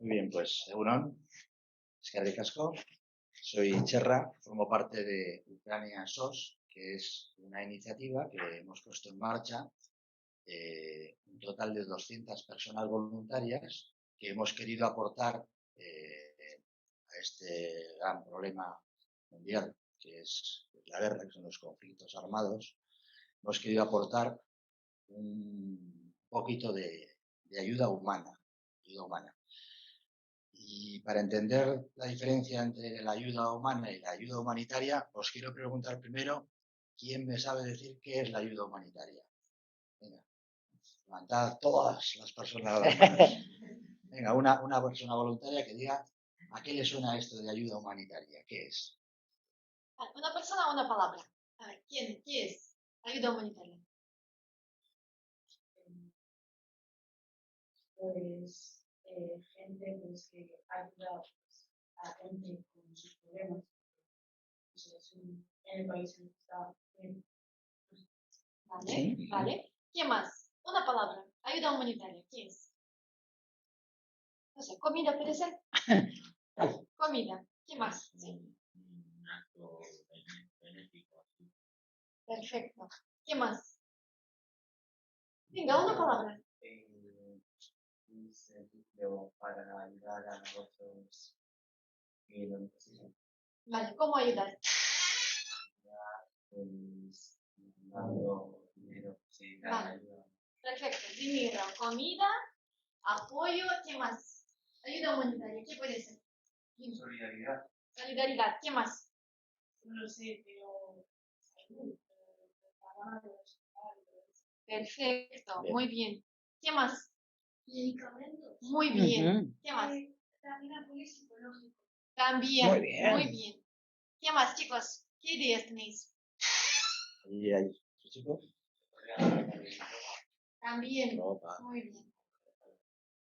Muy bien, pues Egunon, eskerrik asko. Soy Cherra, formo parte de Ucrania SOS, que es una iniciativa que hemos puesto en marcha, un total de 200 personas voluntarias que hemos querido aportar a este gran problema mundial, que es la guerra, que son los conflictos armados. Hemos querido aportar un poquito de ayuda humana, Y para entender la diferencia entre la ayuda humana y la ayuda humanitaria, os quiero preguntar primero, ¿quién me sabe decir qué es la ayuda humanitaria? Venga, levantad todas las personas las manos. Venga, una persona voluntaria que diga, ¿a qué le suena esto de ayuda humanitaria? ¿Qué es? Una persona o una palabra. A ver, ¿qué es ayuda humanitaria? Pues gente pues, que ayuda pues, a gente con sus problemas. Pues, en el país en el que está. Vale, Sí. vale. ¿Qué más? Una palabra. Ayuda humanitaria. ¿Qué es? No sé, comida puede ser. Comida. ¿Qué más? Sí. Un acto benéfico. Perfecto. ¿Qué más? Venga, una palabra. Un servicio para ayudar a otros que lo necesitan. Vale, ¿cómo ayudar? Pues dando dinero, sí, dar Vale. ayuda. Perfecto. Dinero, comida, apoyo. ¿Qué más? Ayuda humanitaria. ¿Qué puede ser? Dime. Solidaridad. Solidaridad. ¿Qué más? No sé, pero salud, trabajos, Perfecto. Bien. Muy bien. ¿Qué más? medicamentos. Muy bien. ¿Qué más? También apoyo psicológico. También. Muy bien. Muy bien. ¿Qué más, chicos? ¿Qué ideas tenéis? ¿Y hay chicos? También. Ropa. Muy bien.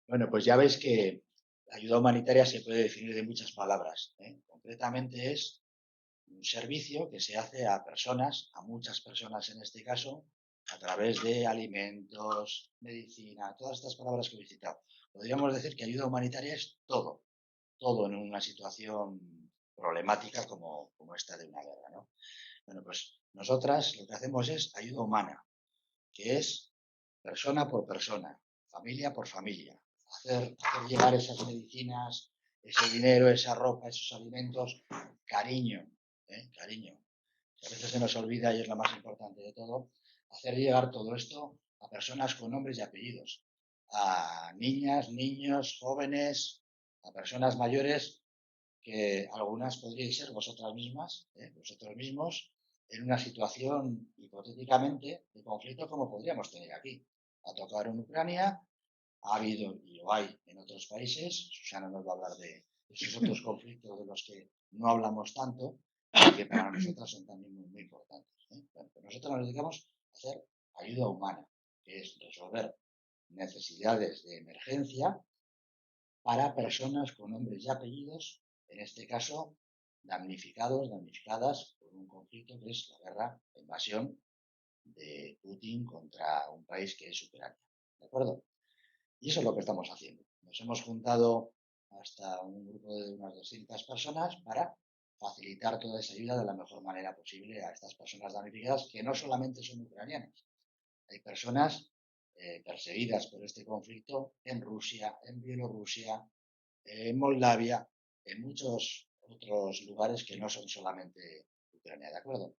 Bueno, pues ya veis que la ayuda humanitaria se puede definir de muchas palabras, ¿eh? Concretamente es un servicio que se hace a personas, a muchas personas en este caso, a través de alimentos, medicina, todas estas palabras que he citado. Podríamos decir que ayuda humanitaria es todo, todo en una situación problemática como esta de una guerra, ¿no? Bueno, pues nosotras lo que hacemos es ayuda humana, que es persona por persona, familia por familia. Hacer llegar esas medicinas, ese dinero, esa ropa, esos alimentos, cariño, cariño. Que a veces se nos olvida y es lo más importante de todo, hacer llegar todo esto a personas con nombres y apellidos, a niñas, niños, jóvenes, a personas mayores, que algunas podríais ser vosotras mismas, vosotros mismos, en una situación hipotéticamente de conflicto como podríamos tener aquí. Ha tocado en Ucrania, ha habido y lo hay en otros países. Susana nos va a hablar de esos otros conflictos de los que no hablamos tanto y que para nosotras son también muy, muy importantes. Bueno, pues nosotros nos dedicamos a hacer ayuda humana, que es resolver necesidades de emergencia para personas con nombres y apellidos, en este caso damnificados, damnificadas por un conflicto que es la guerra, la invasión de Putin contra un país que es Ucrania. ¿De acuerdo? Y eso es lo que estamos haciendo. Nos hemos juntado hasta un grupo de unas 200 personas para facilitar toda esa ayuda de la mejor manera posible a estas personas damnificadas, que no solamente son ucranianas. Hay personas perseguidas por este conflicto en Rusia, en Bielorrusia, en Moldavia, en muchos otros lugares que no son solamente Ucrania, ¿de acuerdo?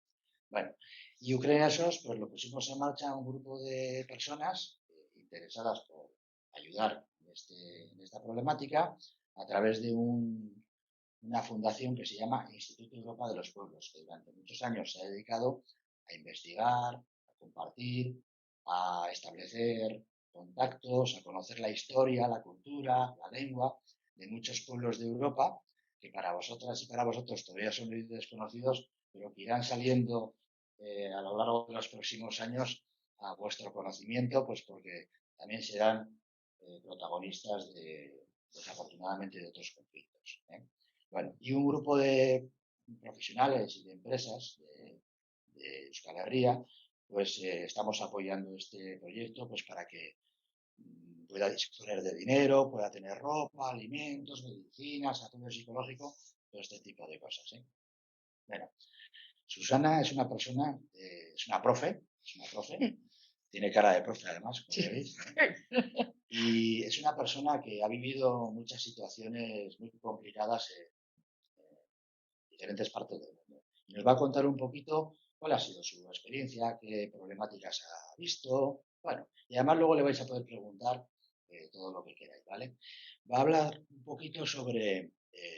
Bueno, y Ucrania SOS, pues lo pusimos en marcha un grupo de personas interesadas por ayudar en esta problemática a través de una fundación que se llama Instituto Europa de los Pueblos, que durante muchos años se ha dedicado a investigar, a compartir, a establecer contactos, a conocer la historia, la cultura, la lengua de muchos pueblos de Europa, que para vosotras y para vosotros todavía son desconocidos, pero que irán saliendo a lo largo de los próximos años a vuestro conocimiento, pues porque también serán protagonistas desafortunadamente, de otros conflictos. Bueno, y un grupo de profesionales y de empresas de Euskal Herria, pues estamos apoyando este proyecto pues para que pueda disponer de dinero, pueda tener ropa, alimentos, medicinas, apoyo psicológico, todo este tipo de cosas. Bueno, Susana es una persona, es una profe, tiene cara de profe además, como veis, y es una persona que ha vivido muchas situaciones muy complicadas en diferentes partes del mundo. Y nos va a contar un poquito cuál ha sido su experiencia, qué problemáticas ha visto, bueno, y además luego le vais a poder preguntar todo lo que queráis, ¿vale? Va a hablar un poquito sobre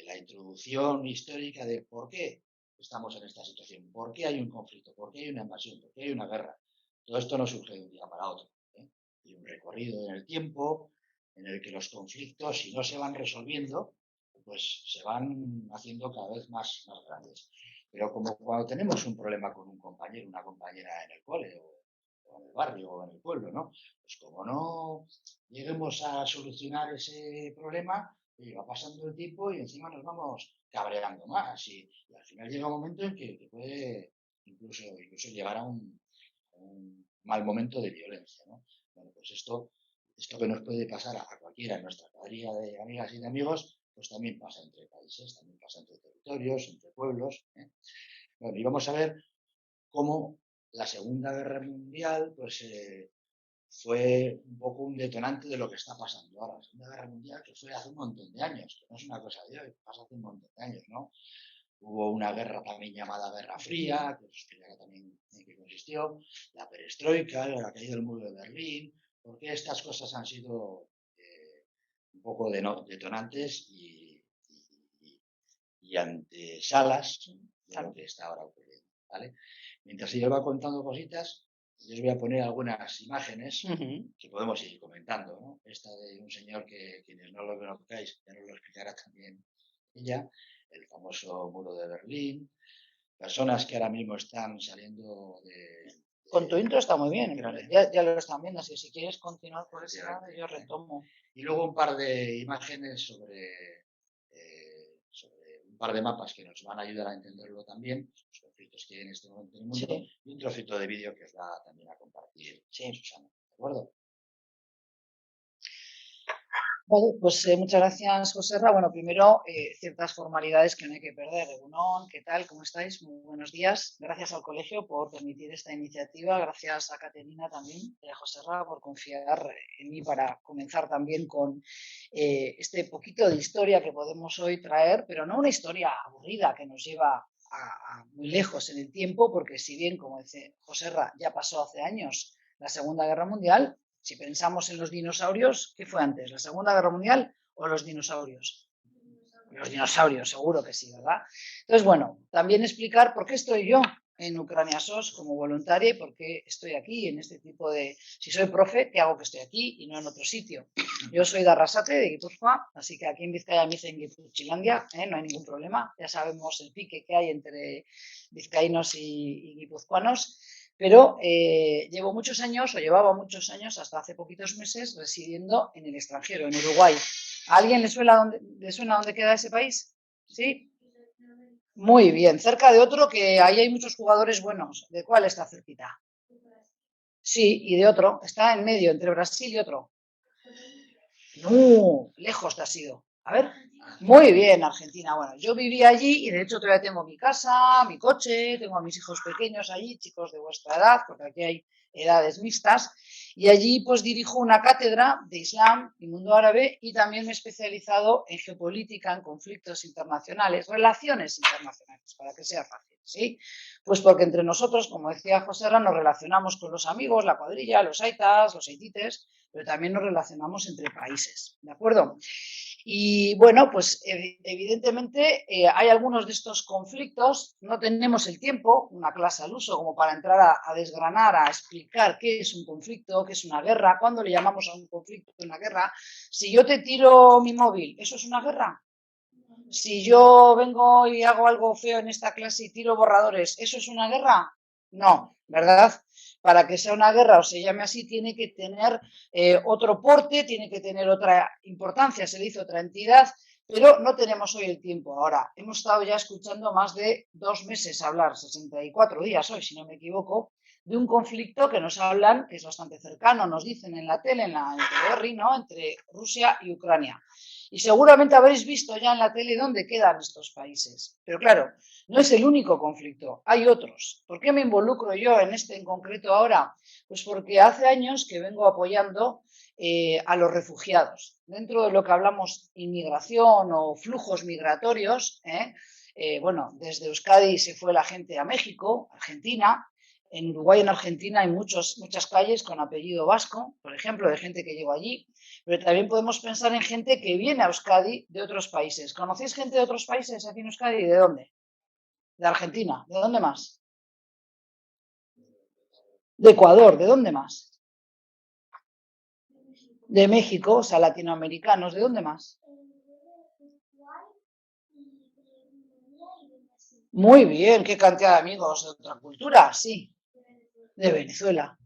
la introducción histórica de por qué estamos en esta situación, por qué hay un conflicto, por qué hay una invasión, por qué hay una guerra. Todo esto no surge de un día para otro. Hay un recorrido en el tiempo en el que los conflictos, si no se van resolviendo, pues se van haciendo cada vez más grandes. Pero como cuando tenemos un problema con un compañero, una compañera en el cole o en el barrio o en el pueblo, ¿no? Pues como no lleguemos a solucionar ese problema, va pasando el tiempo y encima nos vamos cabreando más y al final llega un momento en que puede incluso llevar a un mal momento de violencia, ¿no? Bueno, pues esto que nos puede pasar a cualquiera en nuestra cuadrilla de amigas y de amigos, pues también pasa entre países, también pasa entre territorios, entre pueblos. Bueno, y vamos a ver cómo la Segunda Guerra Mundial, pues fue un poco un detonante de lo que está pasando ahora. La Segunda Guerra Mundial, que fue hace un montón de años, que no es una cosa de hoy, pasa hace un montón de años, ¿no? Hubo una guerra también llamada Guerra Fría, que os explicaré también en qué consistió, la perestroika, la caída del muro de Berlín, porque estas cosas han sido un poco detonantes y antesalas de lo que está ahora ocurriendo, ¿vale? Mientras ella va contando cositas, yo os voy a poner algunas imágenes que podemos ir comentando, ¿no? Esta de un señor que quienes no lo conozcáis, ya nos lo explicará también ella, el famoso muro de Berlín, personas que ahora mismo están saliendo de... Con tu intro está muy bien, ya lo están viendo, así que si quieres continuar por ese lado, yo retomo. Y luego un par de imágenes sobre un par de mapas que nos van a ayudar a entenderlo también, los conflictos que hay en este momento en el mundo, sí. Y un trocito de vídeo que os va también a compartir Susana, ¿de acuerdo? Vale, pues muchas gracias, Joserra. Bueno, primero, ciertas formalidades que no hay que perder. Egunon, ¿qué tal? ¿Cómo estáis? Muy buenos días. Gracias al colegio por permitir esta iniciativa. Gracias a Caterina también y a Joserra por confiar en mí para comenzar también con este poquito de historia que podemos hoy traer, pero no una historia aburrida que nos lleva a muy lejos en el tiempo, porque si bien, como dice Joserra, ya pasó hace años la Segunda Guerra Mundial. Si pensamos en los dinosaurios, ¿qué fue antes? ¿La Segunda Guerra Mundial o los dinosaurios? Los dinosaurios, seguro que sí, ¿verdad? Entonces, bueno, también explicar por qué estoy yo en Ucrania SOS como voluntaria y por qué estoy aquí en este tipo de... Si soy profe, ¿qué hago que estoy aquí y no en otro sitio? Yo soy de Arrasate, de Guipúzcoa, así que aquí en Vizcaya me dicen Guipuzchilandia, no hay ningún problema. Ya sabemos el pique que hay entre vizcaínos y guipuzcoanos. Pero llevo muchos años, o llevaba muchos años, hasta hace poquitos meses, residiendo en el extranjero, en Uruguay. ¿A alguien le suena dónde queda ese país? ¿Sí? Muy bien, cerca de otro que ahí hay muchos jugadores buenos. ¿De cuál está cerquita? Sí, y de otro. Está en medio, entre Brasil y otro. No, lejos te has ido. A ver. Muy bien, Argentina. Bueno, yo vivía allí y de hecho todavía tengo mi casa, mi coche, tengo a mis hijos pequeños allí, chicos de vuestra edad, porque aquí hay edades mixtas, y allí pues dirijo una cátedra de Islam y mundo árabe y también me he especializado en geopolítica, en conflictos internacionales, relaciones internacionales, para que sea fácil, ¿sí? Pues porque entre nosotros, como decía Joserra, nos relacionamos con los amigos, la cuadrilla, los aitas, los haitites, pero también nos relacionamos entre países, ¿de acuerdo? Y bueno, pues evidentemente hay algunos de estos conflictos, no tenemos el tiempo, una clase al uso, como para entrar a desgranar, a explicar qué es un conflicto, qué es una guerra, cuándo le llamamos a un conflicto una guerra. Si yo te tiro mi móvil, ¿eso es una guerra? Si yo vengo y hago algo feo en esta clase y tiro borradores, ¿eso es una guerra? No, ¿verdad? Para que sea una guerra o se llame así, tiene que tener otro porte, tiene que tener otra importancia, se le dice otra entidad, pero no tenemos hoy el tiempo. Ahora, hemos estado ya escuchando más de 2 meses hablar, 64 días hoy, si no me equivoco, de un conflicto que nos hablan, que es bastante cercano, nos dicen en la tele, en el TVR, ¿no? Entre Rusia y Ucrania. Y seguramente habréis visto ya en la tele dónde quedan estos países. Pero claro, no es el único conflicto, hay otros. ¿Por qué me involucro yo en este en concreto ahora? Pues porque hace años que vengo apoyando a los refugiados. Dentro de lo que hablamos inmigración o flujos migratorios, bueno, desde Euskadi se fue la gente a México, Argentina. En Uruguay y en Argentina hay muchas calles con apellido vasco, por ejemplo, de gente que llegó allí. Pero también podemos pensar en gente que viene a Euskadi de otros países. ¿Conocéis gente de otros países aquí en Euskadi? ¿De dónde? De Argentina. ¿De dónde más? De Ecuador. ¿De dónde más? De México, o sea, latinoamericanos. ¿De dónde más? Muy bien, qué cantidad de amigos de otra cultura, sí. De Venezuela.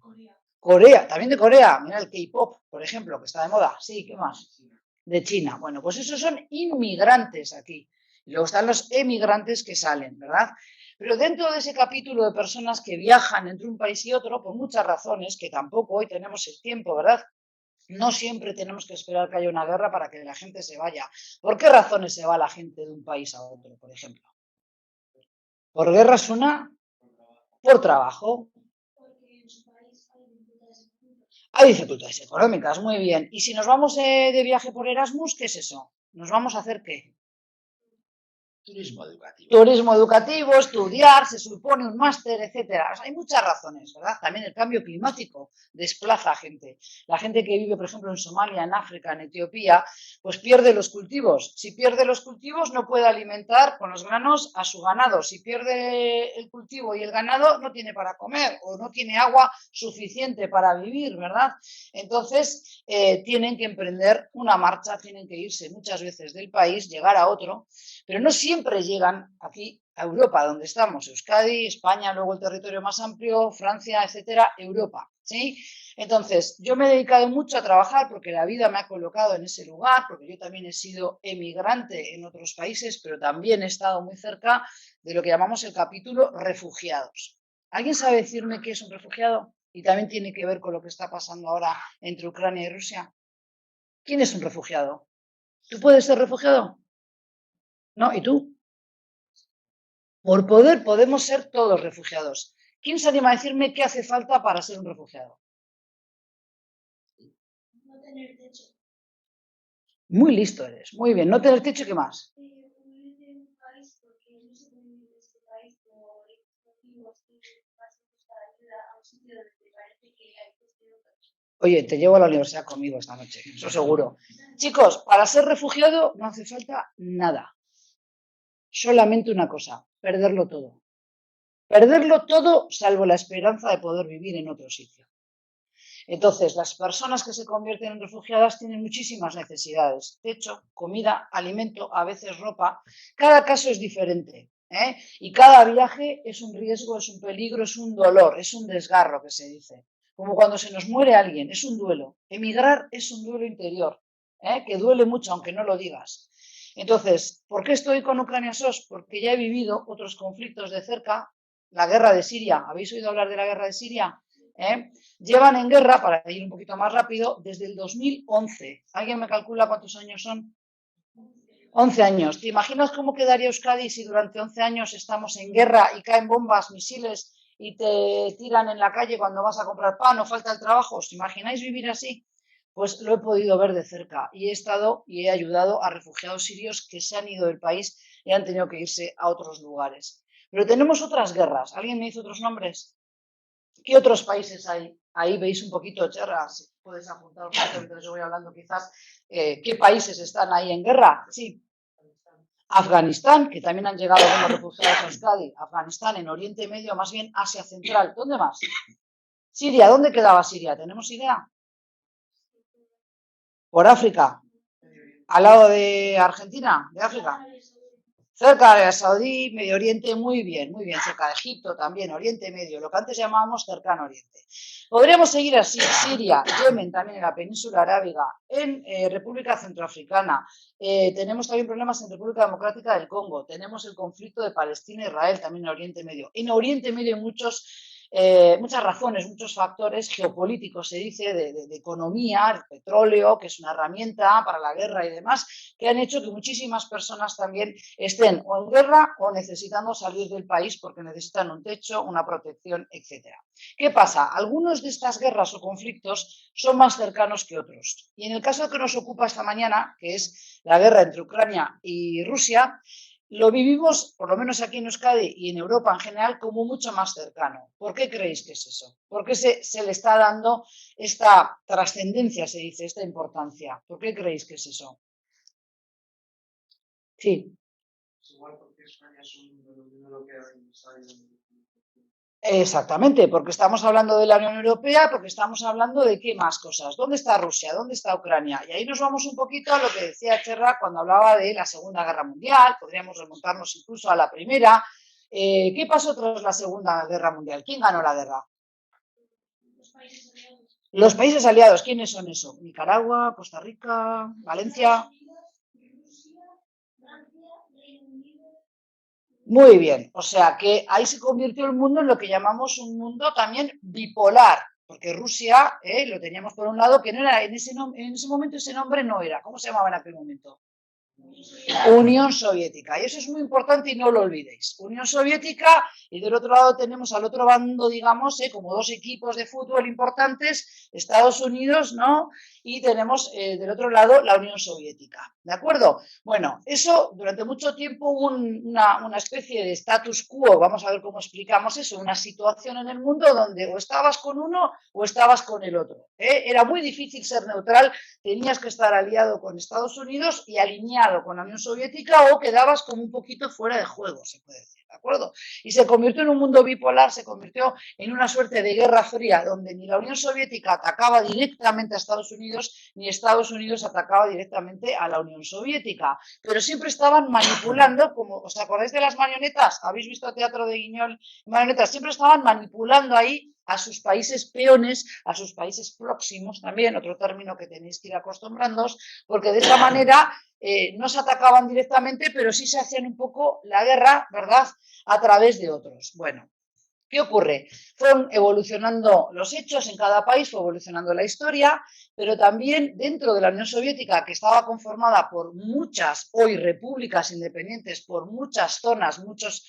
Corea, también de Corea. Mira el K-pop, por ejemplo, que está de moda. Sí, ¿qué más? De China. Bueno, pues esos son inmigrantes aquí. Y luego están los emigrantes que salen, ¿verdad? Pero dentro de ese capítulo de personas que viajan entre un país y otro, por muchas razones, que tampoco hoy tenemos el tiempo, ¿verdad? No siempre tenemos que esperar que haya una guerra para que la gente se vaya. ¿Por qué razones se va la gente de un país a otro, por ejemplo? ¿Por guerra es una? Por trabajo. Hay dificultades económicas, muy bien. Y si nos vamos de viaje por Erasmus, ¿qué es eso? ¿Nos vamos a hacer qué? Turismo educativo. Turismo educativo, estudiar, se supone un máster, etcétera. O sea, hay muchas razones, ¿verdad? También el cambio climático desplaza a gente. La gente que vive, por ejemplo, en Somalia, en África, en Etiopía, pues pierde los cultivos. Si pierde los cultivos, no puede alimentar con los granos a su ganado. Si pierde el cultivo y el ganado, no tiene para comer o no tiene agua suficiente para vivir, ¿verdad? Entonces, tienen que emprender una marcha, tienen que irse muchas veces del país, llegar a otro, pero no siempre llegan aquí a Europa, donde estamos, Euskadi, España, luego el territorio más amplio, Francia, etcétera, Europa, ¿sí? Entonces, yo me he dedicado mucho a trabajar porque la vida me ha colocado en ese lugar, porque yo también he sido emigrante en otros países, pero también he estado muy cerca de lo que llamamos el capítulo refugiados. ¿Alguien sabe decirme qué es un refugiado? Y también tiene que ver con lo que está pasando ahora entre Ucrania y Rusia. ¿Quién es un refugiado? ¿Tú puedes ser refugiado? ¿No? ¿Y tú? Por poder podemos ser todos refugiados. ¿Quién se anima a decirme qué hace falta para ser un refugiado? No tener techo. Muy listo eres, muy bien. No tener techo, ¿qué más? Huir de un país porque no se puede vivir en este país por motivos que vas a buscar ayuda a un sitio donde te parece que hay cuestión. Oye, te llevo a la universidad conmigo esta noche, eso seguro. Chicos, para ser refugiado no hace falta nada. Solamente una cosa, perderlo todo. Perderlo todo salvo la esperanza de poder vivir en otro sitio. Entonces, las personas que se convierten en refugiadas tienen muchísimas necesidades. Techo, comida, alimento, a veces ropa. Cada caso es diferente, ¿eh? Y cada viaje es un riesgo, es un peligro, es un dolor, es un desgarro, que se dice. Como cuando se nos muere alguien, es un duelo. Emigrar es un duelo interior, que duele mucho, aunque no lo digas. Entonces, ¿por qué estoy con Ucrania SOS? Porque ya he vivido otros conflictos de cerca. La guerra de Siria. ¿Habéis oído hablar de la guerra de Siria? Llevan en guerra, para ir un poquito más rápido, desde el 2011. ¿Alguien me calcula cuántos años son? 11 años. ¿Te imaginas cómo quedaría Euskadi si durante 11 años estamos en guerra y caen bombas, misiles y te tiran en la calle cuando vas a comprar pan o falta el trabajo? ¿Os imagináis vivir así? Pues lo he podido ver de cerca y he estado y he ayudado a refugiados sirios que se han ido del país y han tenido que irse a otros lugares. Pero tenemos otras guerras. ¿Alguien me dice otros nombres? ¿Qué otros países hay? Ahí veis un poquito, Cherra, si puedes apuntar un poquito mientras yo voy hablando quizás. ¿Qué países están ahí en guerra? Sí. Afganistán, que también han llegado algunos refugiados a Euskadi. Afganistán, en Oriente Medio, más bien Asia Central. ¿Dónde más? Siria, ¿dónde quedaba Siria? ¿Tenemos idea? Por África. Al lado de Argentina, de África. Cerca de Arabia Saudí, Medio Oriente, muy bien, cerca de Egipto también, Oriente Medio, lo que antes llamábamos cercano Oriente. Podríamos seguir así, Siria, Yemen, también en la península arábiga, en República Centroafricana, tenemos también problemas en República Democrática del Congo, tenemos el conflicto de Palestina e Israel, también en Oriente Medio. En Oriente Medio hay muchos muchas razones, muchos factores geopolíticos, se dice, de economía, el petróleo, que es una herramienta para la guerra y demás, que han hecho que muchísimas personas también estén o en guerra o necesitando salir del país porque necesitan un techo, una protección, etc. ¿Qué pasa? Algunos de estas guerras o conflictos son más cercanos que otros. Y en el caso que nos ocupa esta mañana, que es la guerra entre Ucrania y Rusia, lo vivimos, por lo menos aquí en Euskadi y en Europa en general, como mucho más cercano. ¿Por qué creéis que es eso? ¿Por qué se le está dando esta trascendencia, se dice, esta importancia? ¿Por qué creéis que es eso? Sí. Igual porque España es un de los primeros que Exactamente, porque estamos hablando de la Unión Europea, porque estamos hablando de qué más cosas. ¿Dónde está Rusia? ¿Dónde está Ucrania? Y ahí nos vamos un poquito a lo que decía Cherra cuando hablaba de la Segunda Guerra Mundial, podríamos remontarnos incluso a la Primera. ¿Qué pasó tras la Segunda Guerra Mundial? ¿Quién ganó la guerra? Los países aliados. Los países aliados, ¿quiénes son eso? Nicaragua, Costa Rica, Valencia. Rusia, Francia, Reino Unido. Muy bien, o sea que ahí se convirtió el mundo en lo que llamamos un mundo también bipolar, porque Rusia, lo teníamos por un lado, que no era en ese momento ese nombre no era, ¿cómo se llamaba en aquel momento? Unión Soviética, y eso es muy importante y no lo olvidéis. Unión Soviética, y del otro lado tenemos al otro bando, digamos, como dos equipos de fútbol importantes, Estados Unidos, ¿no? Y tenemos del otro lado la Unión Soviética, ¿de acuerdo? Bueno, eso durante mucho tiempo hubo una especie de status quo, vamos a ver cómo explicamos eso, una situación en el mundo donde o estabas con uno o estabas con el otro. Era muy difícil ser neutral, tenías que estar aliado con Estados Unidos y alineado con la Unión Soviética o quedabas como un poquito fuera de juego, se puede decir, ¿de acuerdo? Y se convirtió en un mundo bipolar, se convirtió en una suerte de guerra fría donde ni la Unión Soviética atacaba directamente a Estados Unidos ni Estados Unidos atacaba directamente a la Unión Soviética, pero siempre estaban manipulando, como os acordáis de las marionetas, habéis visto Teatro de Guiñol, marionetas, siempre estaban manipulando ahí a sus países peones, a sus países próximos también, otro término que tenéis que ir acostumbrándoos, porque de esa manera no se atacaban directamente, pero sí se hacían un poco la guerra, ¿verdad?, a través de otros. Bueno, ¿qué ocurre? Fueron evolucionando los hechos en cada país, fue evolucionando la historia, pero también dentro de la Unión Soviética, que estaba conformada por muchas, hoy repúblicas independientes, por muchas zonas, muchos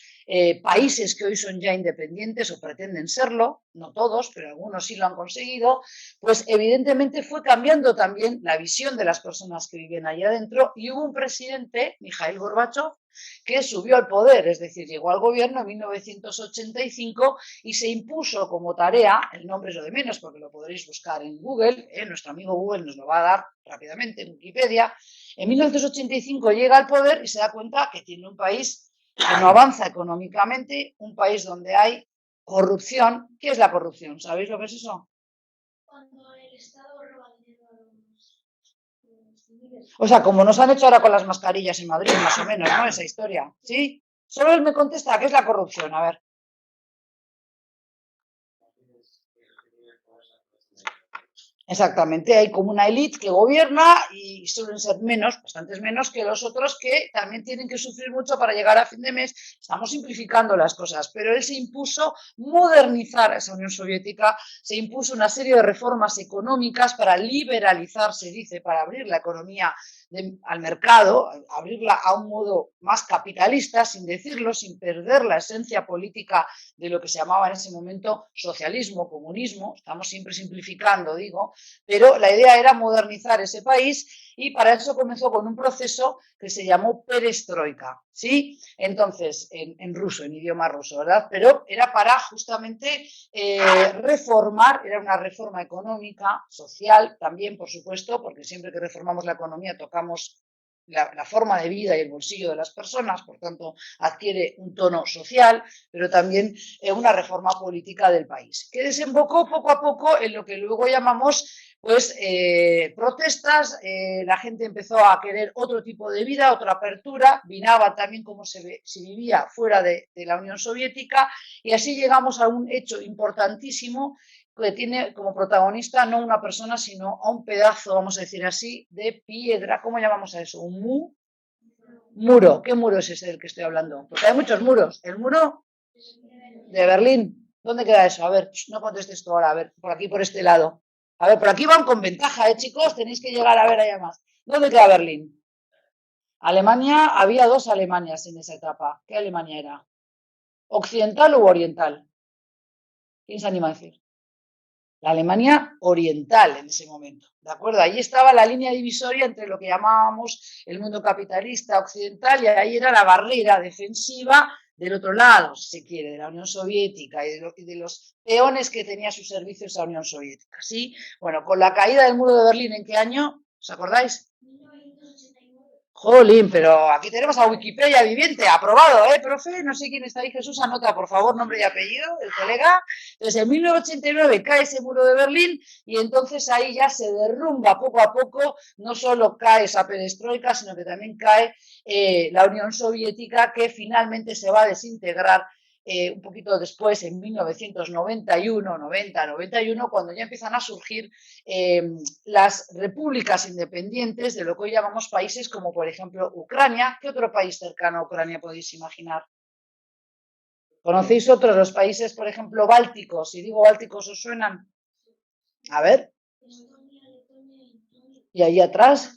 países que hoy son ya independientes o pretenden serlo, no todos, pero algunos sí lo han conseguido, pues evidentemente fue cambiando también la visión de las personas que viven allá adentro y hubo un presidente, Mikhail Gorbachev, que subió al poder, es decir, llegó al gobierno en 1985 y se impuso como tarea, el nombre es lo de menos porque lo podréis buscar en Google, nuestro amigo Google nos lo va a dar rápidamente en Wikipedia, en 1985 llega al poder y se da cuenta que tiene un país que no avanza económicamente, un país donde hay corrupción. ¿Qué es la corrupción? ¿Sabéis lo que es eso? Cuando el Estado roba dinero a los civiles. O sea, como nos han hecho ahora con las mascarillas en Madrid, más o menos, ¿no? Esa historia, ¿sí? Solo él me contesta, ¿qué es la corrupción? A ver. Exactamente, hay como una élite que gobierna y suelen ser menos, bastantes menos que los otros que también tienen que sufrir mucho para llegar a fin de mes. Estamos simplificando las cosas, pero él se impuso modernizar a esa Unión Soviética, se impuso una serie de reformas económicas para liberalizar, se dice, para abrir la economía al mercado, abrirla a un modo más capitalista, sin decirlo, sin perder la esencia política de lo que se llamaba en ese momento socialismo, comunismo, estamos siempre simplificando, digo, pero la idea era modernizar ese país y para eso comenzó con un proceso que se llamó perestroika, ¿sí? Entonces, en ruso, en idioma ruso, ¿verdad? Pero era para justamente reformar, era una reforma económica, social también, por supuesto, porque siempre que reformamos la economía tocamos la forma de vida y el bolsillo de las personas, por tanto, adquiere un tono social, pero también una reforma política del país, que desembocó poco a poco en lo que luego llamamos pues protestas, la gente empezó a querer otro tipo de vida, otra apertura, vinaba también como se vivía fuera de la Unión Soviética y así llegamos a un hecho importantísimo que tiene como protagonista no una persona, sino a un pedazo, vamos a decir así, de piedra. ¿Cómo llamamos a eso? ¿Un muro? ¿Qué muro es ese del que estoy hablando? Porque hay muchos muros. ¿El muro de Berlín? ¿Dónde queda eso? A ver, no contestes tú ahora, a ver, por aquí, por este lado. A ver, por aquí van con ventaja, chicos, tenéis que llegar a ver allá más. ¿Dónde queda Berlín? Alemania, había dos Alemanias en esa etapa. ¿Qué Alemania era? ¿Occidental u oriental? ¿Quién se anima a decir? La Alemania oriental en ese momento, ¿de acuerdo? Ahí estaba la línea divisoria entre lo que llamábamos el mundo capitalista occidental y ahí era la barrera defensiva del otro lado, si se quiere, de la Unión Soviética y de los peones que tenía a su servicio esa Unión Soviética, ¿sí? Bueno, con la caída del muro de Berlín, ¿en qué año? ¿Os acordáis? 1989. Jolín, pero aquí tenemos a Wikipedia viviente, aprobado, profe? No sé quién está ahí, Jesús, anota, por favor, nombre y apellido, el colega. Entonces, en 1989 cae ese muro de Berlín y entonces ahí ya se derrumba poco a poco, no solo cae esa perestroika, sino que también cae la Unión Soviética, que finalmente se va a desintegrar un poquito después, en 1991, 90-91, cuando ya empiezan a surgir las repúblicas independientes de lo que hoy llamamos países como, por ejemplo, Ucrania. ¿Qué otro país cercano a Ucrania podéis imaginar? ¿Conocéis otros, los países, por ejemplo, bálticos? Si digo bálticos, ¿os suenan? A ver. Y ahí atrás,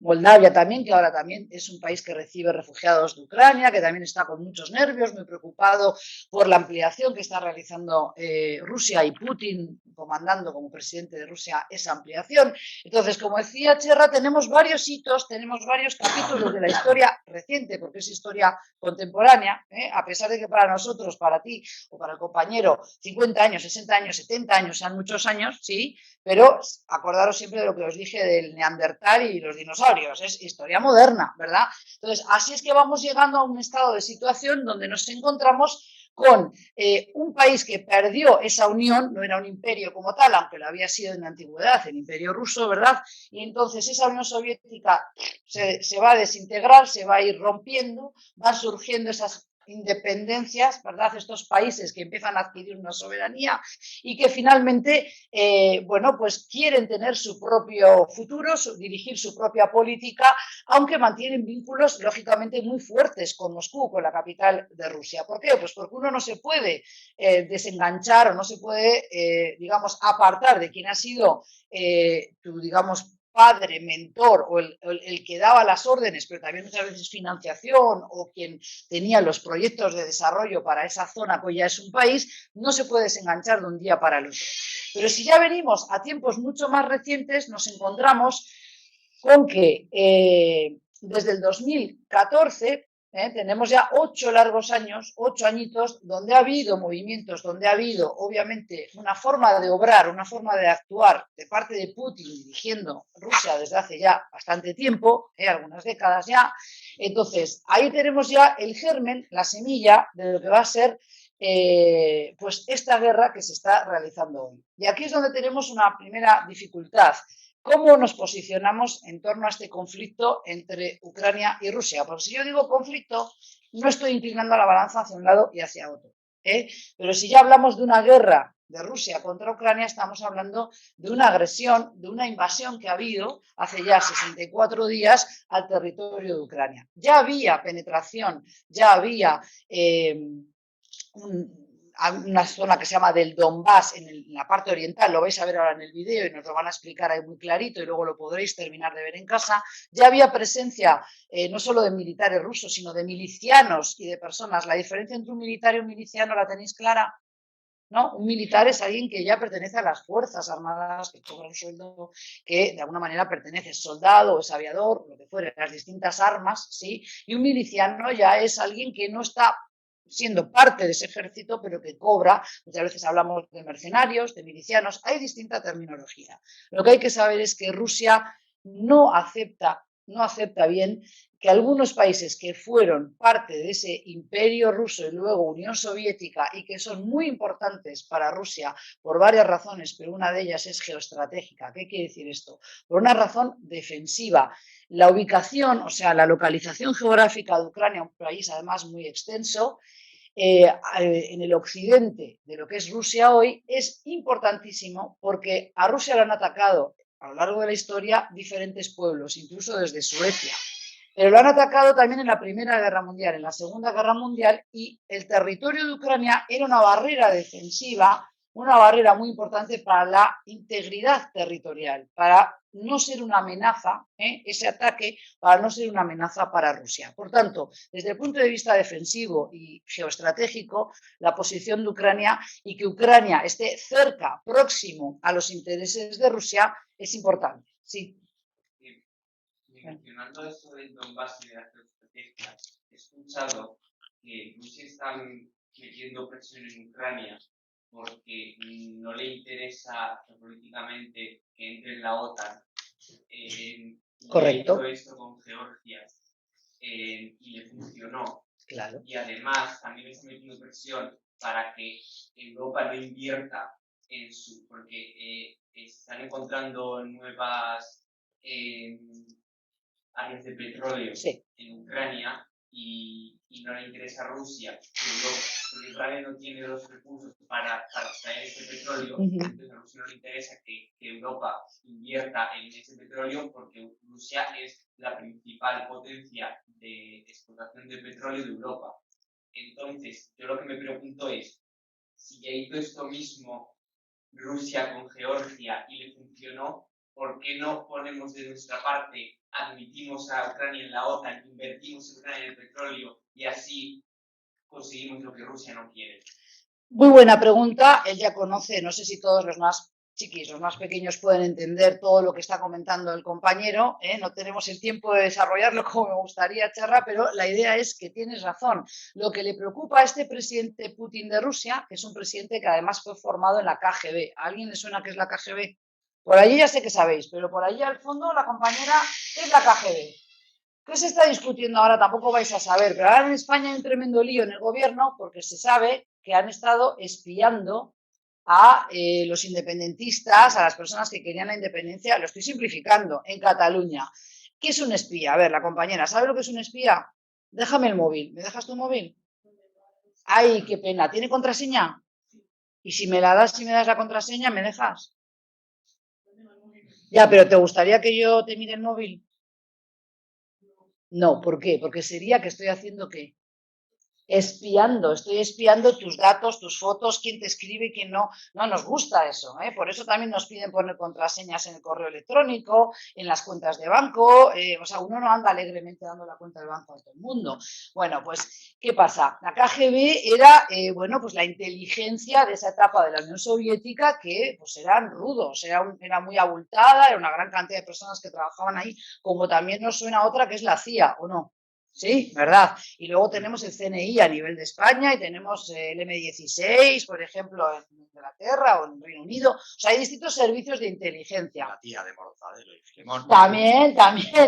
Moldavia también, que ahora también es un país que recibe refugiados de Ucrania, que también está con muchos nervios, muy preocupado por la ampliación que está realizando Rusia y Putin comandando como presidente de Rusia esa ampliación. Entonces, como decía Cherra, tenemos varios hitos, tenemos varios capítulos de la historia reciente, porque es historia contemporánea, a pesar de que para nosotros, para ti o para el compañero, 50 años, 60 años, 70 años sean muchos años, sí, pero acordaros siempre de lo que os dije del Neandertal y los dinosaurios, es historia moderna, ¿verdad? Entonces, así es que vamos llegando a un estado de situación donde nos encontramos con un país que perdió esa unión, no era un imperio como tal, aunque lo había sido en la antigüedad, el imperio ruso, ¿verdad? Y entonces esa Unión Soviética se va a desintegrar, se va a ir rompiendo, van surgiendo esas independencias, ¿verdad? Estos países que empiezan a adquirir una soberanía y que finalmente, bueno, pues quieren tener su propio futuro, dirigir su propia política, aunque mantienen vínculos lógicamente muy fuertes con Moscú, con la capital de Rusia. ¿Por qué? Pues porque uno no se puede desenganchar o no se puede, digamos, apartar de quien ha sido tu, digamos, padre, mentor o el que daba las órdenes, pero también muchas veces financiación o quien tenía los proyectos de desarrollo para esa zona que ya es un país, no se puede desenganchar de un día para el otro. Pero si ya venimos a tiempos mucho más recientes, nos encontramos con que desde el 2014 tenemos ya 8 largos años, 8 añitos, donde ha habido movimientos, donde ha habido, obviamente, una forma de obrar, una forma de actuar de parte de Putin dirigiendo Rusia desde hace ya bastante tiempo, algunas décadas ya. Entonces, ahí tenemos ya el germen, la semilla de lo que va a ser pues esta guerra que se está realizando hoy. Y aquí es donde tenemos una primera dificultad. ¿Cómo nos posicionamos en torno a este conflicto entre Ucrania y Rusia? Porque si yo digo conflicto, no estoy inclinando la balanza hacia un lado y hacia otro. Pero si ya hablamos de una guerra de Rusia contra Ucrania, estamos hablando de una agresión, de una invasión que ha habido hace ya 64 días al territorio de Ucrania. Ya había penetración, ya había una zona que se llama del Donbass en la parte oriental, lo vais a ver ahora en el vídeo y nos lo van a explicar ahí muy clarito y luego lo podréis terminar de ver en casa. Ya había presencia no solo de militares rusos, sino de milicianos y de personas. La diferencia entre un militar y un miliciano la tenéis clara, ¿no? Un militar es alguien que ya pertenece a las fuerzas armadas, que cobra un sueldo, que de alguna manera pertenece, es soldado, es aviador, lo que fuere, las distintas armas, ¿sí? Y un miliciano ya es alguien que no está siendo parte de ese ejército, pero que cobra, muchas veces hablamos de mercenarios, de milicianos, hay distinta terminología. Lo que hay que saber es que Rusia no acepta bien que algunos países que fueron parte de ese imperio ruso y luego Unión Soviética y que son muy importantes para Rusia por varias razones, pero una de ellas es geoestratégica. ¿Qué quiere decir esto? Por una razón defensiva. La ubicación, o sea, la localización geográfica de Ucrania, un país además muy extenso, en el occidente de lo que es Rusia hoy, es importantísimo porque a Rusia lo han atacado a lo largo de la historia diferentes pueblos, incluso desde Suecia. Pero lo han atacado también en la Primera Guerra Mundial, en la Segunda Guerra Mundial, y el territorio de Ucrania era una barrera defensiva, una barrera muy importante para la integridad territorial, para no ser una amenaza, ese ataque, para no ser una amenaza para Rusia. Por tanto, desde el punto de vista defensivo y geoestratégico, la posición de Ucrania y que Ucrania esté cerca, próximo a los intereses de Rusia, es importante. Sí. Mencionando esto del Donbass y de la geoestrategia, he escuchado que Rusia está metiendo presión en Ucrania porque no le interesa políticamente que entre en la OTAN. Correcto. Hizo esto con Georgia y le funcionó. Claro. Y además también está metiendo presión para que Europa no invierta en su... porque están encontrando nuevas áreas de petróleo en Ucrania y no le interesa a Rusia, porque Ucrania no tiene los recursos para extraer ese petróleo, entonces a Rusia no le interesa que Europa invierta en ese petróleo porque Rusia es la principal potencia de explotación de petróleo de Europa. Entonces, yo lo que me pregunto es, si ya hizo esto mismo Rusia con Georgia y le funcionó, ¿por qué no ponemos de nuestra parte, admitimos a Ucrania en la OTAN, invertimos en Ucrania en el petróleo y así conseguimos lo que Rusia no quiere? Muy buena pregunta. Él ya conoce, no sé si todos los más chiquis, los más pequeños pueden entender todo lo que está comentando el compañero. No tenemos el tiempo de desarrollarlo como me gustaría, Charra, pero la idea es que tienes razón. Lo que le preocupa a este presidente Putin de Rusia, que es un presidente que además fue formado en la KGB. ¿A alguien le suena qué es la KGB? Por allí ya sé que sabéis, pero por allí al fondo la compañera es la KGB. ¿Qué se está discutiendo ahora? Tampoco vais a saber, pero ahora en España hay un tremendo lío en el gobierno porque se sabe que han estado espiando a los independentistas, a las personas que querían la independencia, lo estoy simplificando, en Cataluña. ¿Qué es un espía? A ver, la compañera, ¿sabe lo que es un espía? Déjame el móvil. ¿Me dejas tu móvil? Ay, qué pena. ¿Tiene contraseña? Y si me la das, si me das la contraseña, ¿me dejas? Ya, pero ¿te gustaría que yo te mire el móvil? No, ¿por qué? Porque sería que estoy haciendo ¿qué? Estoy espiando tus datos, tus fotos, quién te escribe y quién no. No nos gusta eso, ¿eh? Por eso también nos piden poner contraseñas en el correo electrónico, en las cuentas de banco. O sea, uno no anda alegremente dando la cuenta del banco a todo el mundo. Bueno, pues, ¿qué pasa? La KGB era, bueno, pues la inteligencia de esa etapa de la Unión Soviética que, pues, eran rudos, era muy abultada, era una gran cantidad de personas que trabajaban ahí, como también nos suena otra que es la CIA, ¿o no? Sí, ¿verdad? Y luego tenemos el CNI a nivel de España y tenemos el M16, por ejemplo, en Inglaterra o en Reino Unido. O sea, hay distintos servicios de inteligencia. La tía de Mortadelo y Filemón. También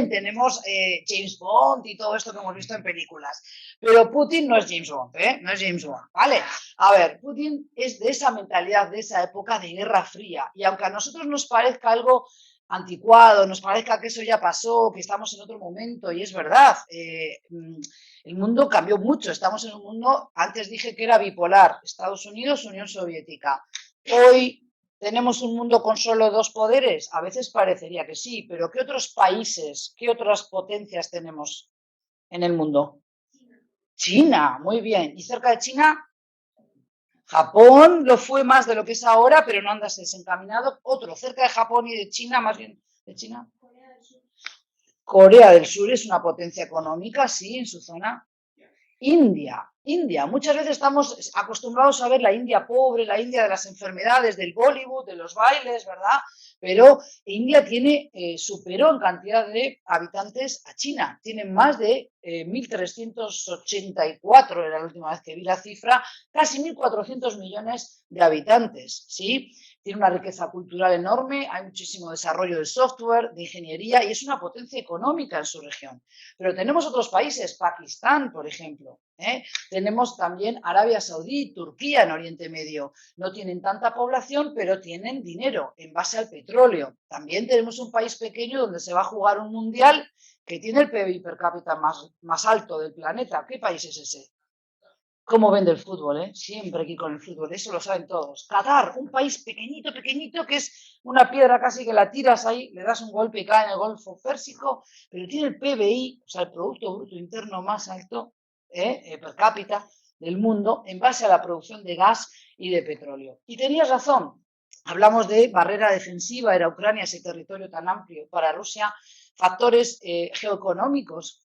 tenemos James Bond y todo esto que hemos visto en películas. Pero Putin no es James Bond, ¿eh? No es James Bond, ¿vale? A ver, Putin es de esa mentalidad, de esa época de Guerra Fría. Y aunque a nosotros nos parezca algo anticuado, nos parezca que eso ya pasó, que estamos en otro momento, y es verdad, el mundo cambió mucho, estamos en un mundo, antes dije que era bipolar, Estados Unidos, Unión Soviética. Hoy tenemos un mundo con solo dos poderes, a veces parecería que sí, pero ¿qué otros países, qué otras potencias tenemos en el mundo? China, muy bien, y cerca de China, Japón lo fue más de lo que es ahora, pero no andas desencaminado. Otro, cerca de Japón y de China, más bien de China. Corea del Sur es una potencia económica, sí, en su zona. India. Muchas veces estamos acostumbrados a ver la India pobre, la India de las enfermedades, del Bollywood, de los bailes, ¿verdad? Pero India superó en cantidad de habitantes a China. Tiene más de 1.384, era la última vez que vi la cifra, casi 1.400 millones de habitantes, ¿sí? Tiene una riqueza cultural enorme, hay muchísimo desarrollo de software, de ingeniería y es una potencia económica en su región. Pero tenemos otros países, Pakistán, por ejemplo, ¿eh? Tenemos también Arabia Saudí, Turquía en Oriente Medio. No tienen tanta población, pero tienen dinero en base al petróleo. También tenemos un país pequeño donde se va a jugar un mundial que tiene el PIB per cápita más alto del planeta. ¿Qué país es ese? cómo vende el fútbol, siempre aquí con el fútbol, eso lo saben todos. Qatar, un país pequeñito, pequeñito, que es una piedra casi que la tiras ahí, le das un golpe y cae en el Golfo Pérsico, pero tiene el PBI, o sea, el Producto Bruto Interno más alto per cápita del mundo en base a la producción de gas y de petróleo. Y tenías razón, hablamos de barrera defensiva, era Ucrania ese territorio tan amplio para Rusia, factores geoeconómicos,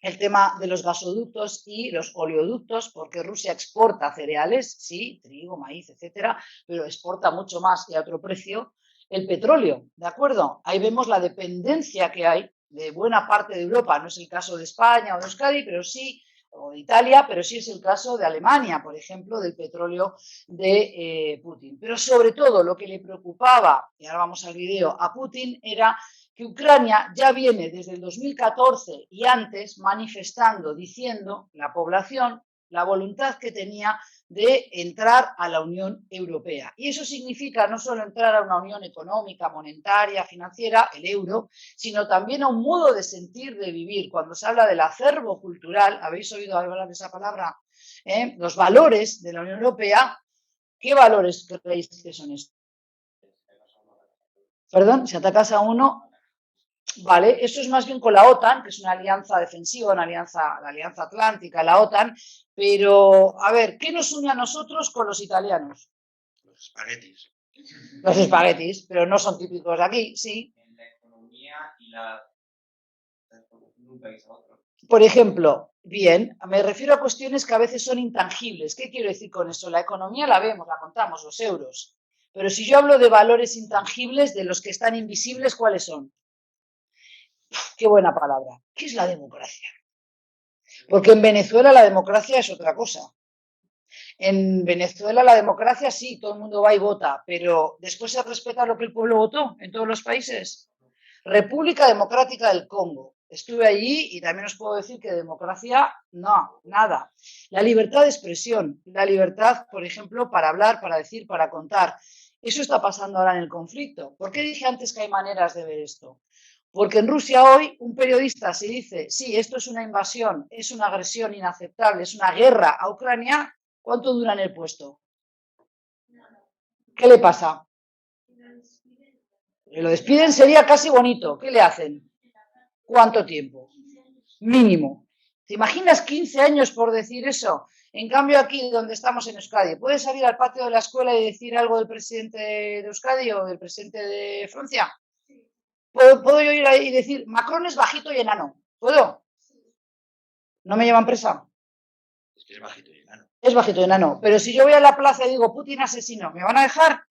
el tema de los gasoductos y los oleoductos, porque Rusia exporta cereales, sí, trigo, maíz, etcétera, pero exporta mucho más y a otro precio el petróleo, ¿de acuerdo? Ahí vemos la dependencia que hay de buena parte de Europa, no es el caso de España o de Euskadi, pero sí, o de Italia, pero sí es el caso de Alemania, por ejemplo, del petróleo de Putin. Pero sobre todo lo que le preocupaba, y ahora vamos al vídeo, a Putin era que Ucrania ya viene desde el 2014 y antes manifestando, diciendo la población la voluntad que tenía de entrar a la Unión Europea. Y eso significa no solo entrar a una unión económica, monetaria, financiera, el euro, sino también a un modo de sentir, de vivir. Cuando se habla del acervo cultural, ¿habéis oído hablar de esa palabra? Los valores de la Unión Europea, ¿qué valores creéis que son estos? Perdón, si atacas a uno, vale, eso es más bien con la OTAN, que es una alianza defensiva, la alianza atlántica, la OTAN, pero, a ver, ¿qué nos une a nosotros con los italianos? Los espaguetis. Los espaguetis, pero no son típicos de aquí, sí. En la economía y la de un país a otro. Por ejemplo, bien, me refiero a cuestiones que a veces son intangibles. ¿Qué quiero decir con eso? La economía la vemos, la contamos, los euros. Pero si yo hablo de valores intangibles, de los que están invisibles, ¿cuáles son? Qué buena palabra. ¿Qué es la democracia? Porque en Venezuela la democracia es otra cosa. En Venezuela la democracia sí, todo el mundo va y vota, pero después se respeta lo que el pueblo votó en todos los países. República Democrática del Congo. Estuve allí y también os puedo decir que democracia, no, nada. La libertad de expresión, la libertad, por ejemplo, para hablar, para decir, para contar. Eso está pasando ahora en el conflicto. ¿Por qué dije antes que hay maneras de ver esto? Porque en Rusia hoy un periodista se dice, sí, esto es una invasión, es una agresión inaceptable, es una guerra a Ucrania, ¿cuánto dura en el puesto? ¿Qué le pasa? Lo despiden sería casi bonito. ¿Qué le hacen? ¿Cuánto tiempo? Mínimo. ¿Te imaginas 15 años por decir eso? En cambio aquí, donde estamos en Euskadi, ¿puedes salir al patio de la escuela y decir algo del presidente de Euskadi o del presidente de Francia? ¿Puedo yo ir ahí y decir, Macron es bajito y enano? ¿Puedo? ¿No me llevan presa? Es que es bajito y enano. Es bajito y enano. Pero si yo voy a la plaza y digo, Putin asesino, ¿me van a dejar?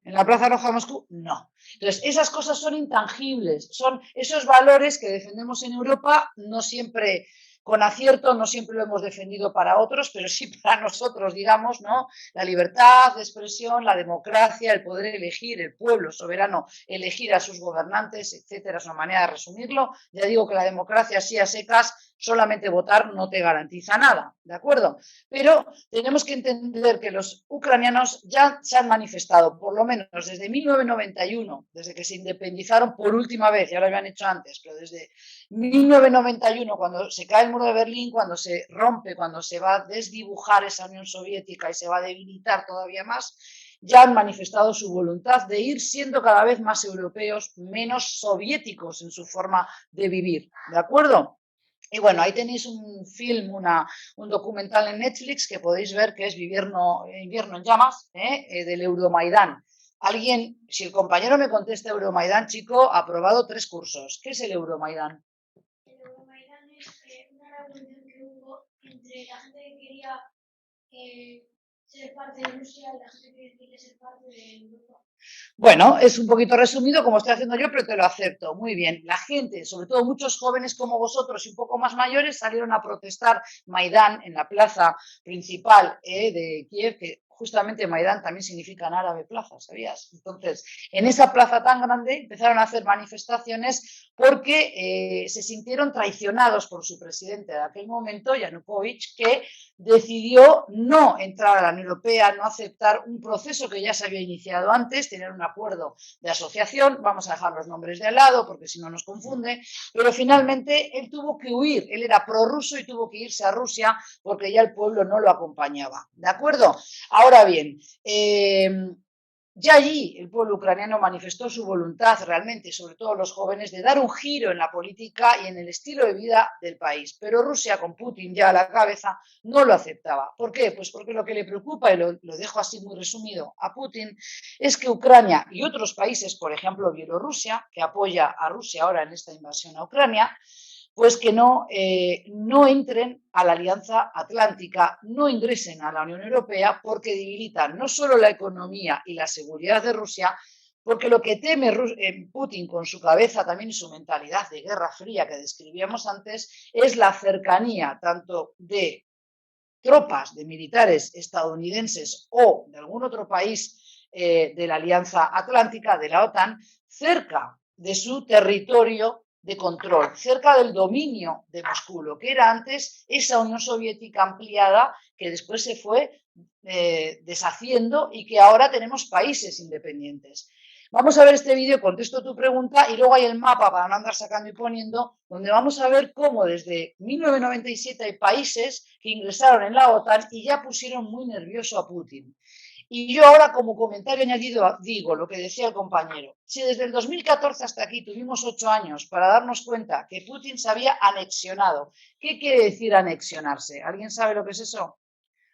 ¿En la Plaza Roja de Moscú? No. Entonces, esas cosas son intangibles, son esos valores que defendemos en Europa, no siempre con acierto, no siempre lo hemos defendido para otros, pero sí para nosotros, digamos, ¿no? La libertad de expresión, la democracia, el poder elegir, el pueblo soberano, elegir a sus gobernantes, etcétera, es una manera de resumirlo. Ya digo que la democracia, así a secas, solamente votar no te garantiza nada, ¿de acuerdo? Pero tenemos que entender que los ucranianos ya se han manifestado, por lo menos desde 1991, desde que se independizaron por última vez, ya lo habían hecho antes, pero desde 1991, cuando se cae el muro de Berlín, cuando se rompe, cuando se va a desdibujar esa Unión Soviética y se va a debilitar todavía más, ya han manifestado su voluntad de ir siendo cada vez más europeos, menos soviéticos en su forma de vivir, ¿de acuerdo? Y bueno, ahí tenéis un film, un documental en Netflix que podéis ver que es Invierno en Llamas, del Euromaidán. Alguien, si el compañero me contesta Euromaidán, chico, ha aprobado 3 cursos. ¿Qué es el Euromaidán? El Euromaidán es una revolución que hubo entre la gente que quería ser parte de Rusia y la gente que quería ser parte de Europa. Bueno, es un poquito resumido como estoy haciendo yo, pero te lo acepto. Muy bien. La gente, sobre todo muchos jóvenes como vosotros y un poco más mayores, salieron a protestar Maidán en la plaza principal de Kiev, que justamente Maidán también significa en árabe plaza, ¿sabías? Entonces, en esa plaza tan grande empezaron a hacer manifestaciones porque se sintieron traicionados por su presidente de aquel momento, Yanukovych, que decidió no entrar a la Unión Europea, no aceptar un proceso que ya se había iniciado antes, tener un acuerdo de asociación, vamos a dejar los nombres de al lado porque si no nos confunde, pero finalmente él tuvo que huir, él era prorruso y tuvo que irse a Rusia porque ya el pueblo no lo acompañaba, ¿de acuerdo? Ahora bien, ya allí el pueblo ucraniano manifestó su voluntad realmente, sobre todo los jóvenes, de dar un giro en la política y en el estilo de vida del país. Pero Rusia, con Putin ya a la cabeza, no lo aceptaba. ¿Por qué? Pues porque lo que le preocupa, y lo dejo así muy resumido, a Putin, es que Ucrania y otros países, por ejemplo Bielorrusia, que apoya a Rusia ahora en esta invasión a Ucrania, pues que no entren a la Alianza Atlántica, no ingresen a la Unión Europea porque debilitan no solo la economía y la seguridad de Rusia, porque lo que teme Putin con su cabeza también y su mentalidad de guerra fría que describíamos antes es la cercanía tanto de tropas, de militares estadounidenses o de algún otro país de la Alianza Atlántica, de la OTAN, cerca de su territorio de control, cerca del dominio de Moscú, lo que era antes esa Unión Soviética ampliada que después se fue deshaciendo y que ahora tenemos países independientes. Vamos a ver este vídeo, contesto tu pregunta y luego hay el mapa para no andar sacando y poniendo, donde vamos a ver cómo desde 1997 hay países que ingresaron en la OTAN y ya pusieron muy nervioso a Putin. Y yo ahora como comentario añadido digo lo que decía el compañero, si desde el 2014 hasta aquí tuvimos 8 años para darnos cuenta que Putin se había anexionado, ¿qué quiere decir anexionarse? ¿Alguien sabe lo que es eso?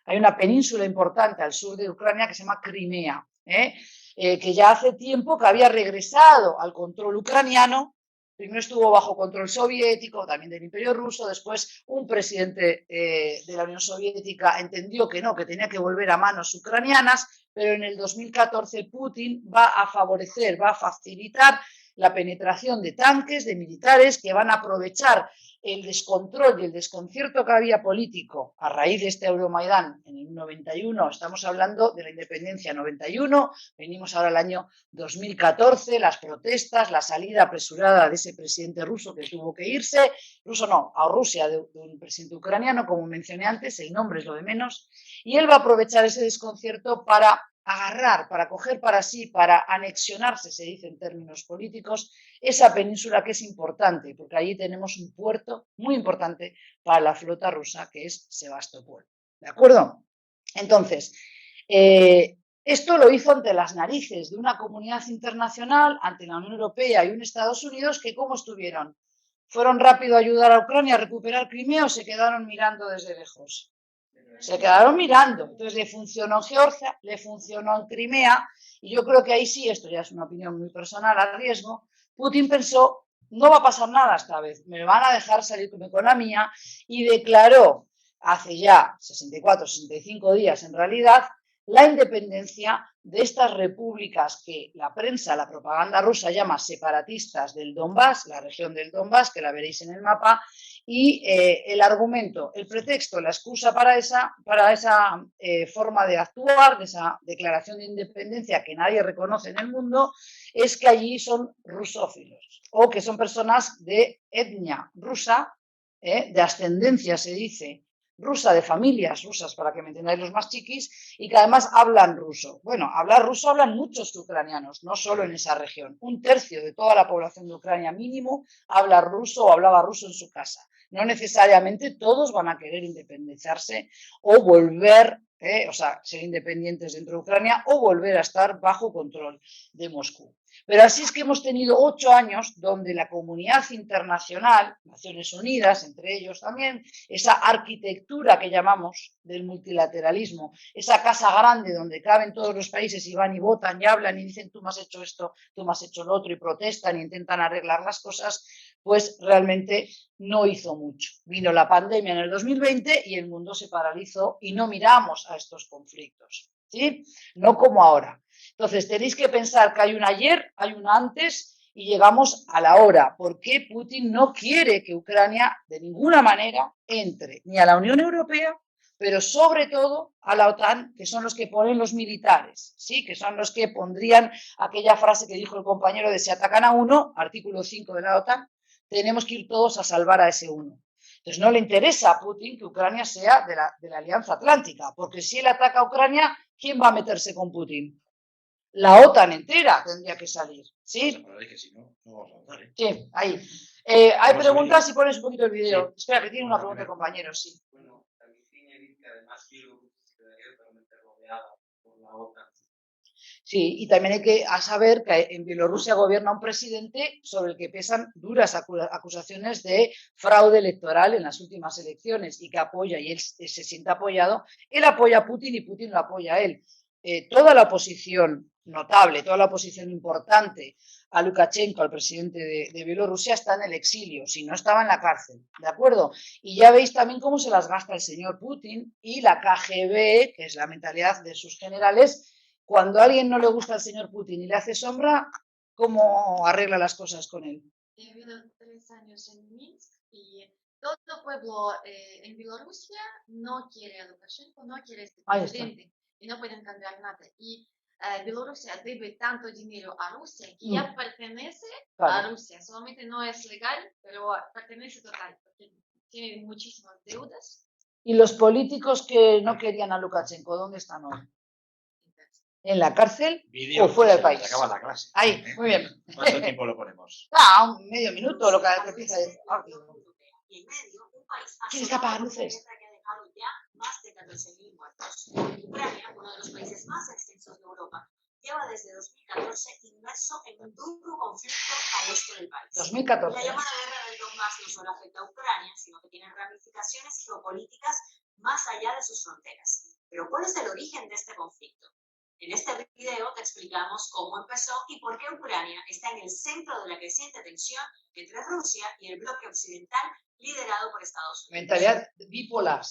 Hay una península importante al sur de Ucrania que se llama Crimea, que ya hace tiempo que había regresado al control ucraniano. Primero estuvo bajo control soviético, también del Imperio Ruso, después un presidente de la Unión Soviética entendió que no, que tenía que volver a manos ucranianas, pero en el 2014 Putin va a favorecer, va a facilitar la penetración de tanques, de militares que van a aprovechar el descontrol y el desconcierto que había político a raíz de este Euromaidán en el 91, estamos hablando de la independencia 91, venimos ahora al año 2014, las protestas, la salida apresurada de ese presidente ruso que tuvo que irse, ruso no, a Rusia de un presidente ucraniano, como mencioné antes, el nombre es lo de menos, y él va a aprovechar ese desconcierto para agarrar, para coger para sí, para anexionarse, se dice en términos políticos, esa península que es importante, porque allí tenemos un puerto muy importante para la flota rusa, que es Sebastopol. ¿De acuerdo? Entonces, esto lo hizo ante las narices de una comunidad internacional, ante la Unión Europea y un Estados Unidos que, ¿cómo estuvieron? ¿Fueron rápido a ayudar a Ucrania a recuperar Crimea o se quedaron mirando desde lejos? Se quedaron mirando. Entonces le funcionó en Georgia, le funcionó en Crimea, y yo creo que ahí sí, esto ya es una opinión muy personal a riesgo, Putin pensó, no va a pasar nada esta vez, me van a dejar salirme con la mía, y declaró hace ya 64, 65 días en realidad, la independencia de estas repúblicas que la prensa, la propaganda rusa llama separatistas del Donbass, la región del Donbass, que la veréis en el mapa, y el argumento, el pretexto, la excusa para esa forma de actuar, de esa declaración de independencia que nadie reconoce en el mundo, es que allí son rusófilos o que son personas de etnia rusa, de ascendencia se dice, rusa, de familias rusas, para que me entendáis los más chiquis, y que además hablan ruso. Bueno, hablar ruso hablan muchos ucranianos, no solo en esa región. 1/3 de toda la población de Ucrania mínimo habla ruso o hablaba ruso en su casa. No necesariamente todos van a querer independizarse o volver, o sea, ser independientes dentro de Ucrania o volver a estar bajo control de Moscú. Pero así es que hemos tenido 8 años donde la comunidad internacional, Naciones Unidas, entre ellos también, esa arquitectura que llamamos del multilateralismo, esa casa grande donde caben todos los países y van y votan y hablan y dicen tú me has hecho esto, tú me has hecho lo otro y protestan e intentan arreglar las cosas, pues realmente no hizo mucho. Vino la pandemia en el 2020 y el mundo se paralizó y no miramos a estos conflictos, ¿sí? No como ahora. Entonces tenéis que pensar que hay un ayer, hay un antes y llegamos a la hora. ¿Por qué Putin no quiere que Ucrania de ninguna manera entre ni a la Unión Europea? pero sobre todo a la OTAN, que son los que ponen los militares, ¿sí? Que son los que pondrían aquella frase que dijo el compañero de si atacan a uno, artículo 5 de la OTAN, tenemos que ir todos a salvar a ese uno. Entonces no le interesa a Putin que Ucrania sea de la Alianza Atlántica, porque si él ataca a Ucrania, ¿quién va a meterse con Putin? La OTAN entera tendría que salir, ¿sí? Que si no, no vamos a avanzar, ¿eh? Sí, ahí. Hay preguntas, si pones un poquito el vídeo. Sí. Espera, que tiene una pregunta el compañero, sí. Bueno, también tiene que además Bielorrusia se quedaría totalmente rodeada por la OTAN. Sí, y también hay que saber que en Bielorrusia gobierna un presidente sobre el que pesan duras acusaciones de fraude electoral en las últimas elecciones y que apoya, y él se siente apoyado, él apoya a Putin y Putin lo apoya a él. Toda la oposición notable, toda la oposición importante a Lukashenko, al presidente de Bielorrusia, está en el exilio, si no estaba en la cárcel, ¿de acuerdo? Y ya veis también cómo se las gasta el señor Putin y la KGB, que es la mentalidad de sus generales. Cuando a alguien no le gusta al señor Putin y le hace sombra, ¿cómo arregla las cosas con él? He vivido 3 años en Minsk y todo el pueblo en Bielorrusia no quiere a Lukashenko, no quiere a este presidente y no pueden cambiar nada. Y Bielorrusia debe tanto dinero a Rusia que ya pertenece a Rusia, solamente no es legal, pero pertenece total, porque tiene muchísimas deudas. ¿Y los políticos que no querían a Lukashenko, dónde están hoy? ¿En la cárcel o fuera del país? Se acaba la clase. Ahí, muy bien. ¿Cuánto tiempo lo ponemos? Un medio minuto, lo que empieza a decir. ¿Quién está apagando luces? Más de 14.000 muertos. Ucrania, uno de los países más extensos de Europa, lleva desde 2014 inmerso en un duro conflicto al este del país. 2014. La llamada guerra del Donbass no solo afecta a Ucrania, sino que tiene ramificaciones geopolíticas más allá de sus fronteras. Pero ¿cuál es el origen de este conflicto? En este video te explicamos cómo empezó y por qué Ucrania está en el centro de la creciente tensión entre Rusia y el bloque occidental liderado por Estados Unidos. Mentalidad bipolar,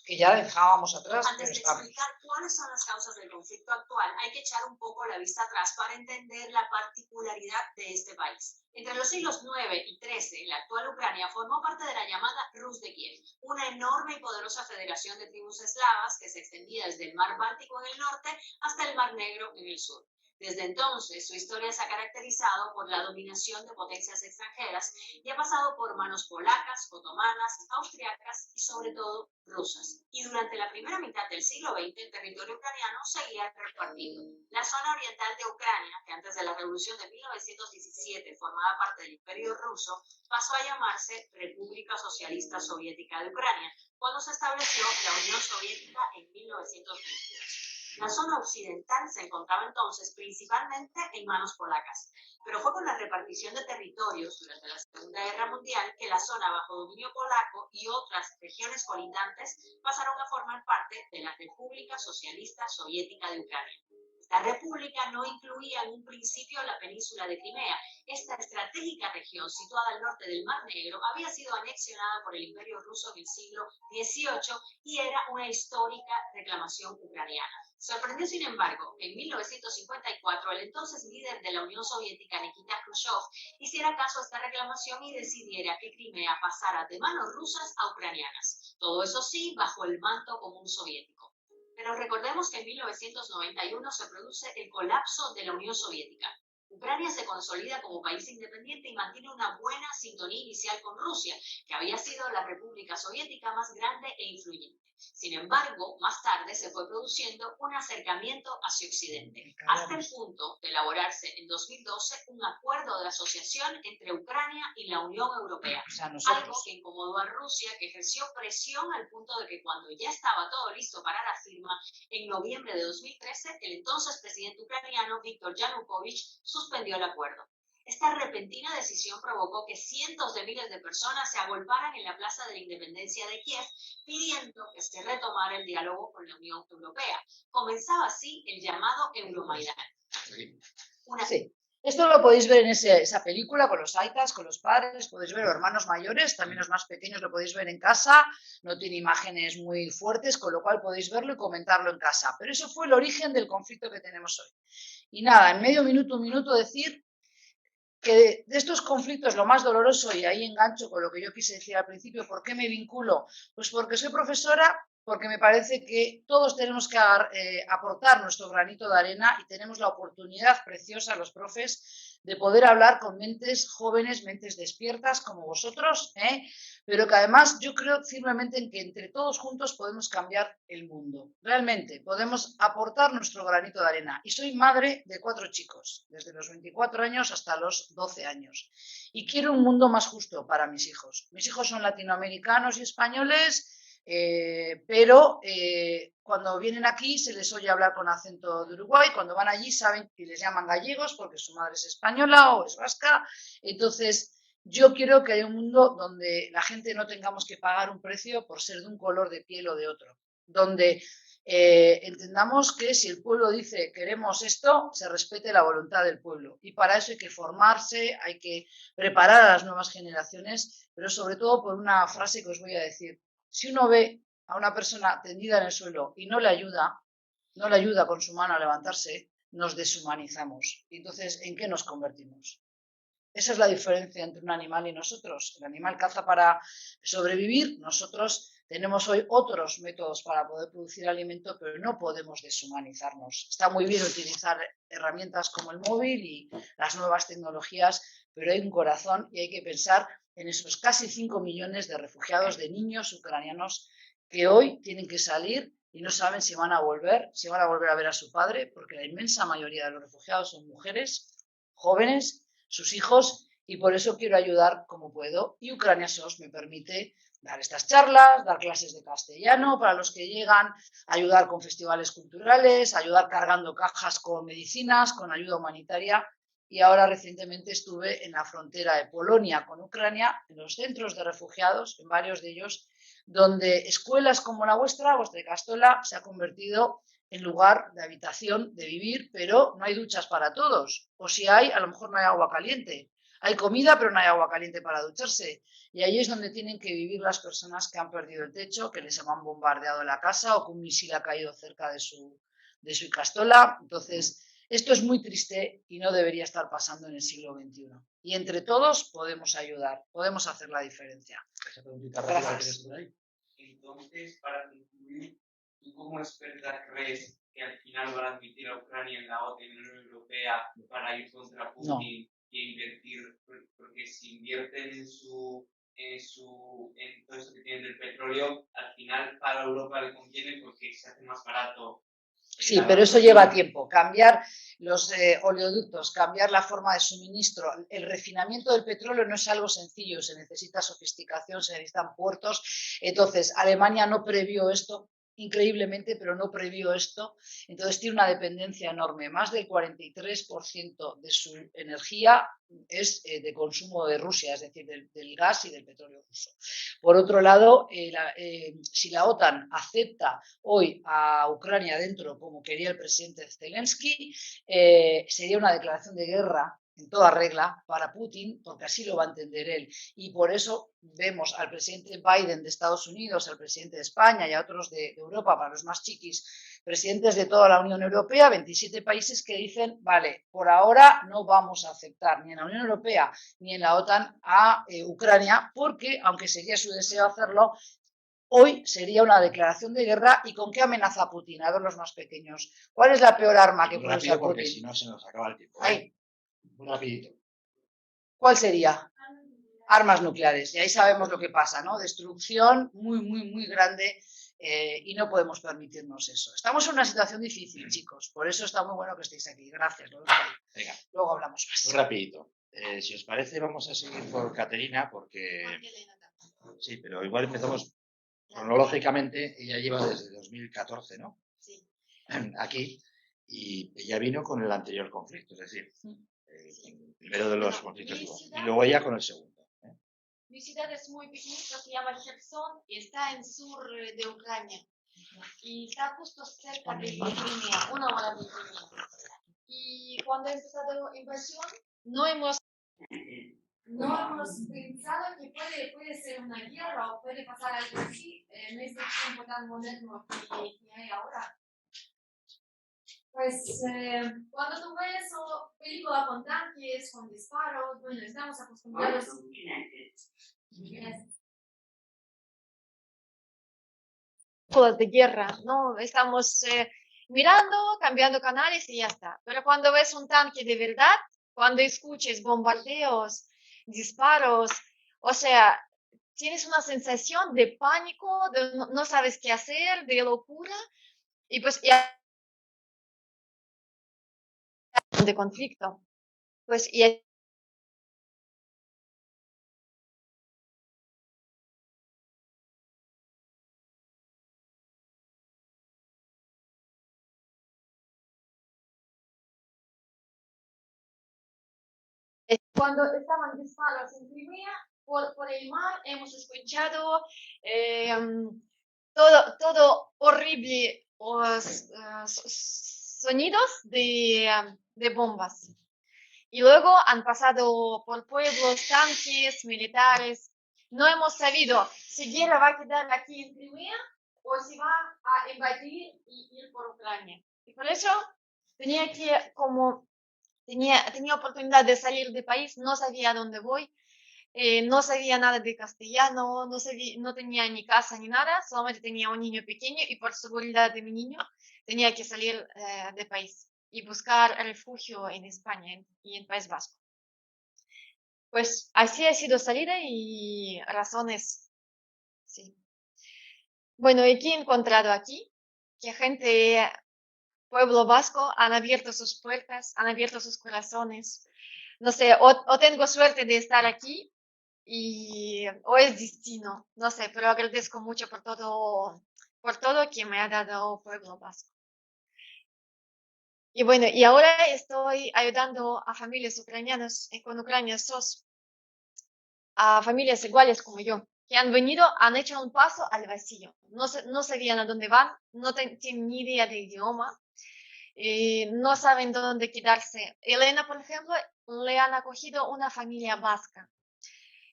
que ya dejábamos atrás. Antes de explicar cuáles son las causas del conflicto actual, hay que echar un poco la vista atrás para entender la particularidad de este país. Entre los siglos IX y XIII, la actual Ucrania formó parte de la llamada Rus de Kiev, una enorme y poderosa federación de tribus eslavas que se extendía desde el mar Báltico en el norte hasta el mar Negro en el sur. Desde entonces, su historia se ha caracterizado por la dominación de potencias extranjeras y ha pasado por manos polacas, otomanas, austriacas y sobre todo rusas. Y durante la primera mitad del siglo XX, el territorio ucraniano seguía repartido. La zona oriental de Ucrania, que antes de la revolución de 1917 formaba parte del Imperio Ruso, pasó a llamarse República Socialista Soviética de Ucrania, cuando se estableció la Unión Soviética en 1922. La zona occidental se encontraba entonces principalmente en manos polacas, pero fue con la repartición de territorios durante la Segunda Guerra Mundial que la zona bajo dominio polaco y otras regiones colindantes pasaron a formar parte de la República Socialista Soviética de Ucrania. La república no incluía en un principio la península de Crimea. Esta estratégica región, situada al norte del Mar Negro, había sido anexionada por el Imperio Ruso en el siglo XVIII y era una histórica reclamación ucraniana. Sorprendió, sin embargo, que en 1954 el entonces líder de la Unión Soviética, Nikita Khrushchev, hiciera caso a esta reclamación y decidiera que Crimea pasara de manos rusas a ucranianas. Todo eso sí, bajo el manto común soviético. Pero recordemos que en 1991 se produce el colapso de la Unión Soviética. Ucrania se consolida como país independiente y mantiene una buena sintonía inicial con Rusia, que había sido la república soviética más grande e influyente. Sin embargo, más tarde se fue produciendo un acercamiento hacia Occidente, hasta el punto de elaborarse en 2012 un acuerdo de asociación entre Ucrania y la Unión Europea, algo que incomodó a Rusia, que ejerció presión al punto de que cuando ya estaba todo listo para la firma, en noviembre de 2013, el entonces presidente ucraniano Viktor Yanukovych suspendió el acuerdo. Esta repentina decisión provocó que cientos de miles de personas se agolparan en la Plaza de la Independencia de Kiev pidiendo que se retomara el diálogo con la Unión Europea. Comenzaba así el llamado Euromaidán. Sí. Esto lo podéis ver en esa película con los aitas, con los padres, podéis ver los hermanos mayores, también los más pequeños lo podéis ver en casa, no tiene imágenes muy fuertes, con lo cual podéis verlo y comentarlo en casa. Pero eso fue el origen del conflicto que tenemos hoy. Y nada, en medio minuto, un minuto, decir que de estos conflictos lo más doloroso, y ahí engancho con lo que yo quise decir al principio, ¿por qué me vinculo? Pues porque soy profesora porque me parece que todos tenemos que aportar nuestro granito de arena y tenemos la oportunidad preciosa, los profes, de poder hablar con mentes jóvenes, mentes despiertas como vosotros, pero que además yo creo firmemente en que entre todos juntos podemos cambiar el mundo. Realmente podemos aportar nuestro granito de arena. Y soy madre de 4 chicos, desde los 24 años hasta los 12 años. Y quiero un mundo más justo para mis hijos. Mis hijos son latinoamericanos y españoles, pero cuando vienen aquí se les oye hablar con acento de Uruguay, cuando van allí saben que les llaman gallegos porque su madre es española o es vasca. Entonces yo quiero que haya un mundo donde la gente no tengamos que pagar un precio por ser de un color de piel o de otro, donde entendamos que si el pueblo dice queremos esto, se respete la voluntad del pueblo, y para eso hay que formarse, hay que preparar a las nuevas generaciones, pero sobre todo por una frase que os voy a decir: si uno ve a una persona tendida en el suelo y no le ayuda con su mano a levantarse, nos deshumanizamos. Y entonces, ¿en qué nos convertimos? Esa es la diferencia entre un animal y nosotros. El animal caza para sobrevivir, nosotros tenemos hoy otros métodos para poder producir alimento, pero no podemos deshumanizarnos. Está muy bien utilizar herramientas como el móvil y las nuevas tecnologías, pero hay un corazón y hay que pensar en esos casi 5 millones de refugiados, de niños ucranianos que hoy tienen que salir y no saben si van a volver a ver a su padre, porque la inmensa mayoría de los refugiados son mujeres jóvenes, sus hijos, y por eso quiero ayudar como puedo. Y Ucrania SOS me permite dar estas charlas, dar clases de castellano para los que llegan, ayudar con festivales culturales, ayudar cargando cajas con medicinas, con ayuda humanitaria. Y ahora recientemente estuve en la frontera de Polonia con Ucrania, en los centros de refugiados, en varios de ellos, donde escuelas como la vuestra Ikastola, se ha convertido en lugar de habitación, de vivir, pero no hay duchas para todos. O si hay, a lo mejor no hay agua caliente. Hay comida, pero no hay agua caliente para ducharse. Y ahí es donde tienen que vivir las personas que han perdido el techo, que les han bombardeado la casa o que un misil ha caído cerca de su Ikastola. Entonces, esto es muy triste y no debería estar pasando en el siglo XXI. Y entre todos podemos ayudar, podemos hacer la diferencia. Gracias. Entonces, para concluir, ¿tú como experta crees que al final van a admitir a Ucrania en la OTAN, en la Unión Europea, para ir contra Putin? No. Y invertir, porque si invierten en todo eso que tienen del petróleo, al final para Europa le conviene porque se hace más barato. Sí, pero eso lleva tiempo. Cambiar los oleoductos, cambiar la forma de suministro. El refinamiento del petróleo no es algo sencillo, se necesita sofisticación, se necesitan puertos. Entonces, Alemania no previó esto, increíblemente, pero no previó esto. Entonces tiene una dependencia enorme. Más del 43% de su energía es de consumo de Rusia, es decir, del gas y del petróleo ruso. Por otro lado, si la OTAN acepta hoy a Ucrania dentro, como quería el presidente Zelensky, sería una declaración de guerra en toda regla para Putin, porque así lo va a entender él. Y por eso vemos al presidente Biden de Estados Unidos, al presidente de España y a otros de Europa, para los más chiquis, presidentes de toda la Unión Europea, 27 países que dicen, vale, por ahora no vamos a aceptar ni en la Unión Europea ni en la OTAN a Ucrania, porque, aunque sería su deseo hacerlo, hoy sería una declaración de guerra. ¿Y con qué amenaza Putin? A ver, los más pequeños. ¿Cuál es la peor arma que puede usar Putin? Porque si no se nos acaba el tiempo. Muy rapidito. ¿Cuál sería? Armas nucleares. Y ahí sabemos lo que pasa, ¿no? Destrucción muy, muy, muy grande. Y no podemos permitirnos eso. Estamos en una situación difícil, chicos. Por eso está muy bueno que estéis aquí. Gracias. Venga. Luego hablamos más. Muy rapidito. Si os parece, vamos a seguir por Caterina, porque... Sí, pero igual empezamos cronológicamente. Ella lleva desde 2014, ¿no? Sí. Aquí. Y ella vino con el anterior conflicto, es decir, el primero de los conflictos. Y luego ella con el segundo. Mi ciudad es muy pequeñita, se llama Kherson y está en sur de Ucrania. Y está justo cerca de Crimea, 1 hora de Crimea. Y cuando ha empezado la invasión, no hemos pensado que puede ser una guerra o puede pasar algo así en este tiempo tan moderno que hay ahora. Pues cuando tú ves película con tanques, con disparos, bueno, estamos acostumbrados. Yes. de guerra, ¿no? Estamos mirando, cambiando canales y ya está. Pero cuando ves un tanque de verdad, cuando escuches bombardeos, disparos, o sea, tienes una sensación de pánico, de no sabes qué hacer, de locura, y pues ya de conflicto. Pues y cuando estaban disparos en Crimea, por el mar, hemos escuchado todo horrible, sonidos de bombas. Y luego han pasado por pueblos, tanques, militares. No hemos sabido si guerra va a quedar aquí en Crimea o si va a invadir y ir por Ucrania. Y por eso tenía oportunidad de salir del país, no sabía a dónde voy, no sabía nada de castellano, no tenía ni casa ni nada, solamente tenía un niño pequeño y por seguridad de mi niño tenía que salir del país y buscar refugio en España y en País Vasco. Pues así ha sido salida y razones, sí. Bueno, ¿y qué he encontrado aquí? Que gente, pueblo vasco, han abierto sus puertas, han abierto sus corazones. No sé, o tengo suerte de estar aquí o es destino, no sé, pero agradezco mucho por todo que me ha dado Pueblo Vasco. Y bueno, y ahora estoy ayudando a familias ucranianas con Ucrania SOS, a familias iguales como yo, que han venido, han hecho un paso al vacío, no sabían a dónde van, no tienen ni idea de idioma, no saben dónde quedarse. Elena, por ejemplo, le han acogido una familia vasca.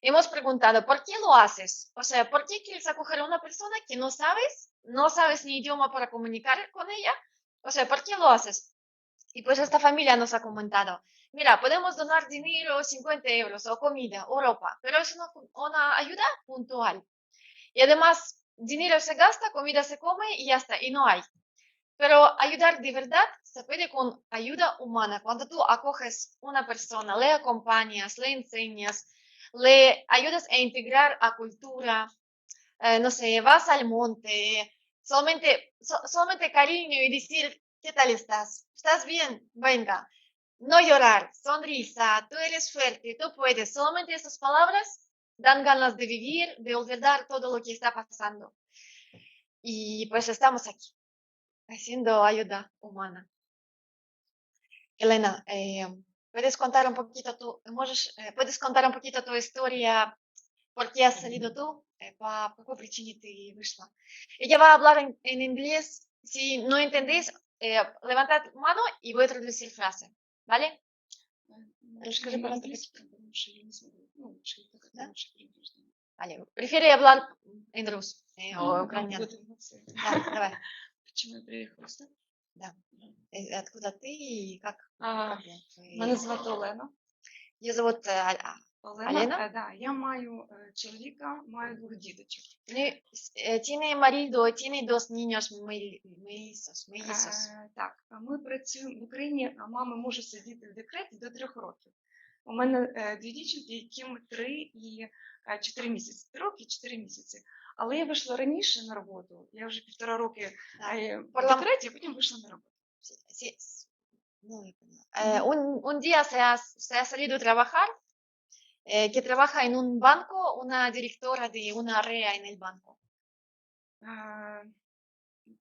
Hemos preguntado, ¿por qué lo haces? O sea, ¿por qué quieres acoger a una persona que no sabes ni idioma para comunicar con ella? O sea, ¿por qué lo haces? Y pues esta familia nos ha comentado, mira, podemos donar dinero, 50 euros o comida o ropa, pero es una ayuda puntual. Y además, dinero se gasta, comida se come y ya está, y no hay. Pero ayudar de verdad se puede con ayuda humana. Cuando tú acoges una persona, le acompañas, le enseñas, le ayudas a integrar a cultura, no sé, vas al monte, solamente cariño y decir, ¿qué tal estás? ¿Estás bien? Venga. No llorar, sonrisa, tú eres fuerte, tú puedes. Solamente esas palabras dan ganas de vivir, de olvidar todo lo que está pasando. Y pues estamos aquí, haciendo ayuda humana. Elena, ¿puedes contar un poquito puedes contar un poquito tu historia? ¿Por qué has salido tú? ¿По какой причине ты вышла? Ella va a hablar en inglés. Si no entendéis, levantad mano y voy a traducir frase. ¿Vale? Расскажи, пожалуйста. ¿Да? Vale. Prefiere hablar en ruso o ucraniano. Да, давай. Почему я приехала сюда? Да. Откуда ты и как? Мене звати Олена. Ее зовут Elena. Да, я маю чоловіка, маю 2 діточок. Tiene marido, tiene 2 niños mellizos. Так, ми працюємо в Україні, а мами можуть сидіти в декреті до 3 років. У мене 2 дівчинки, яким 3 і 4 місяці. 3 роки і 4 місяці. Але я вийшла раніше на роботу. Я вже 1,5 роки в декреті, а потім вийшла на роботу. Un día se ha salido a trabajar, que trabaja en un banco, una directora de una área en el banco.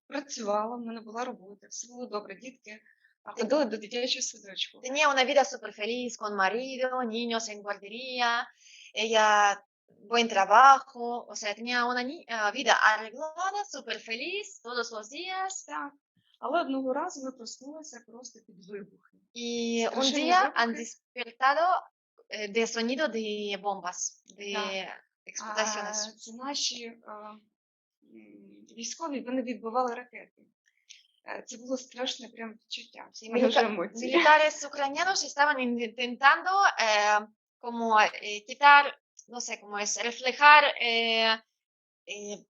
Працювала, в мене була робота, все було добре, дітки ходили до дитячого садочку. Tenía una vida súper feliz con marido, niños en guardería, ella buen trabajo, o sea, tenía una vida arreglada, súper feliz todos los días. Так. Але одного разу ми проснулися просто під вибухи. Y un día han despertado de sonido de bombas, de explosiones. Це наші військові, вони відбивали ракети. Це було страшне прям відчуття. Militares ucranianos estaban intentando como quitar, no sé cómo es, reflejar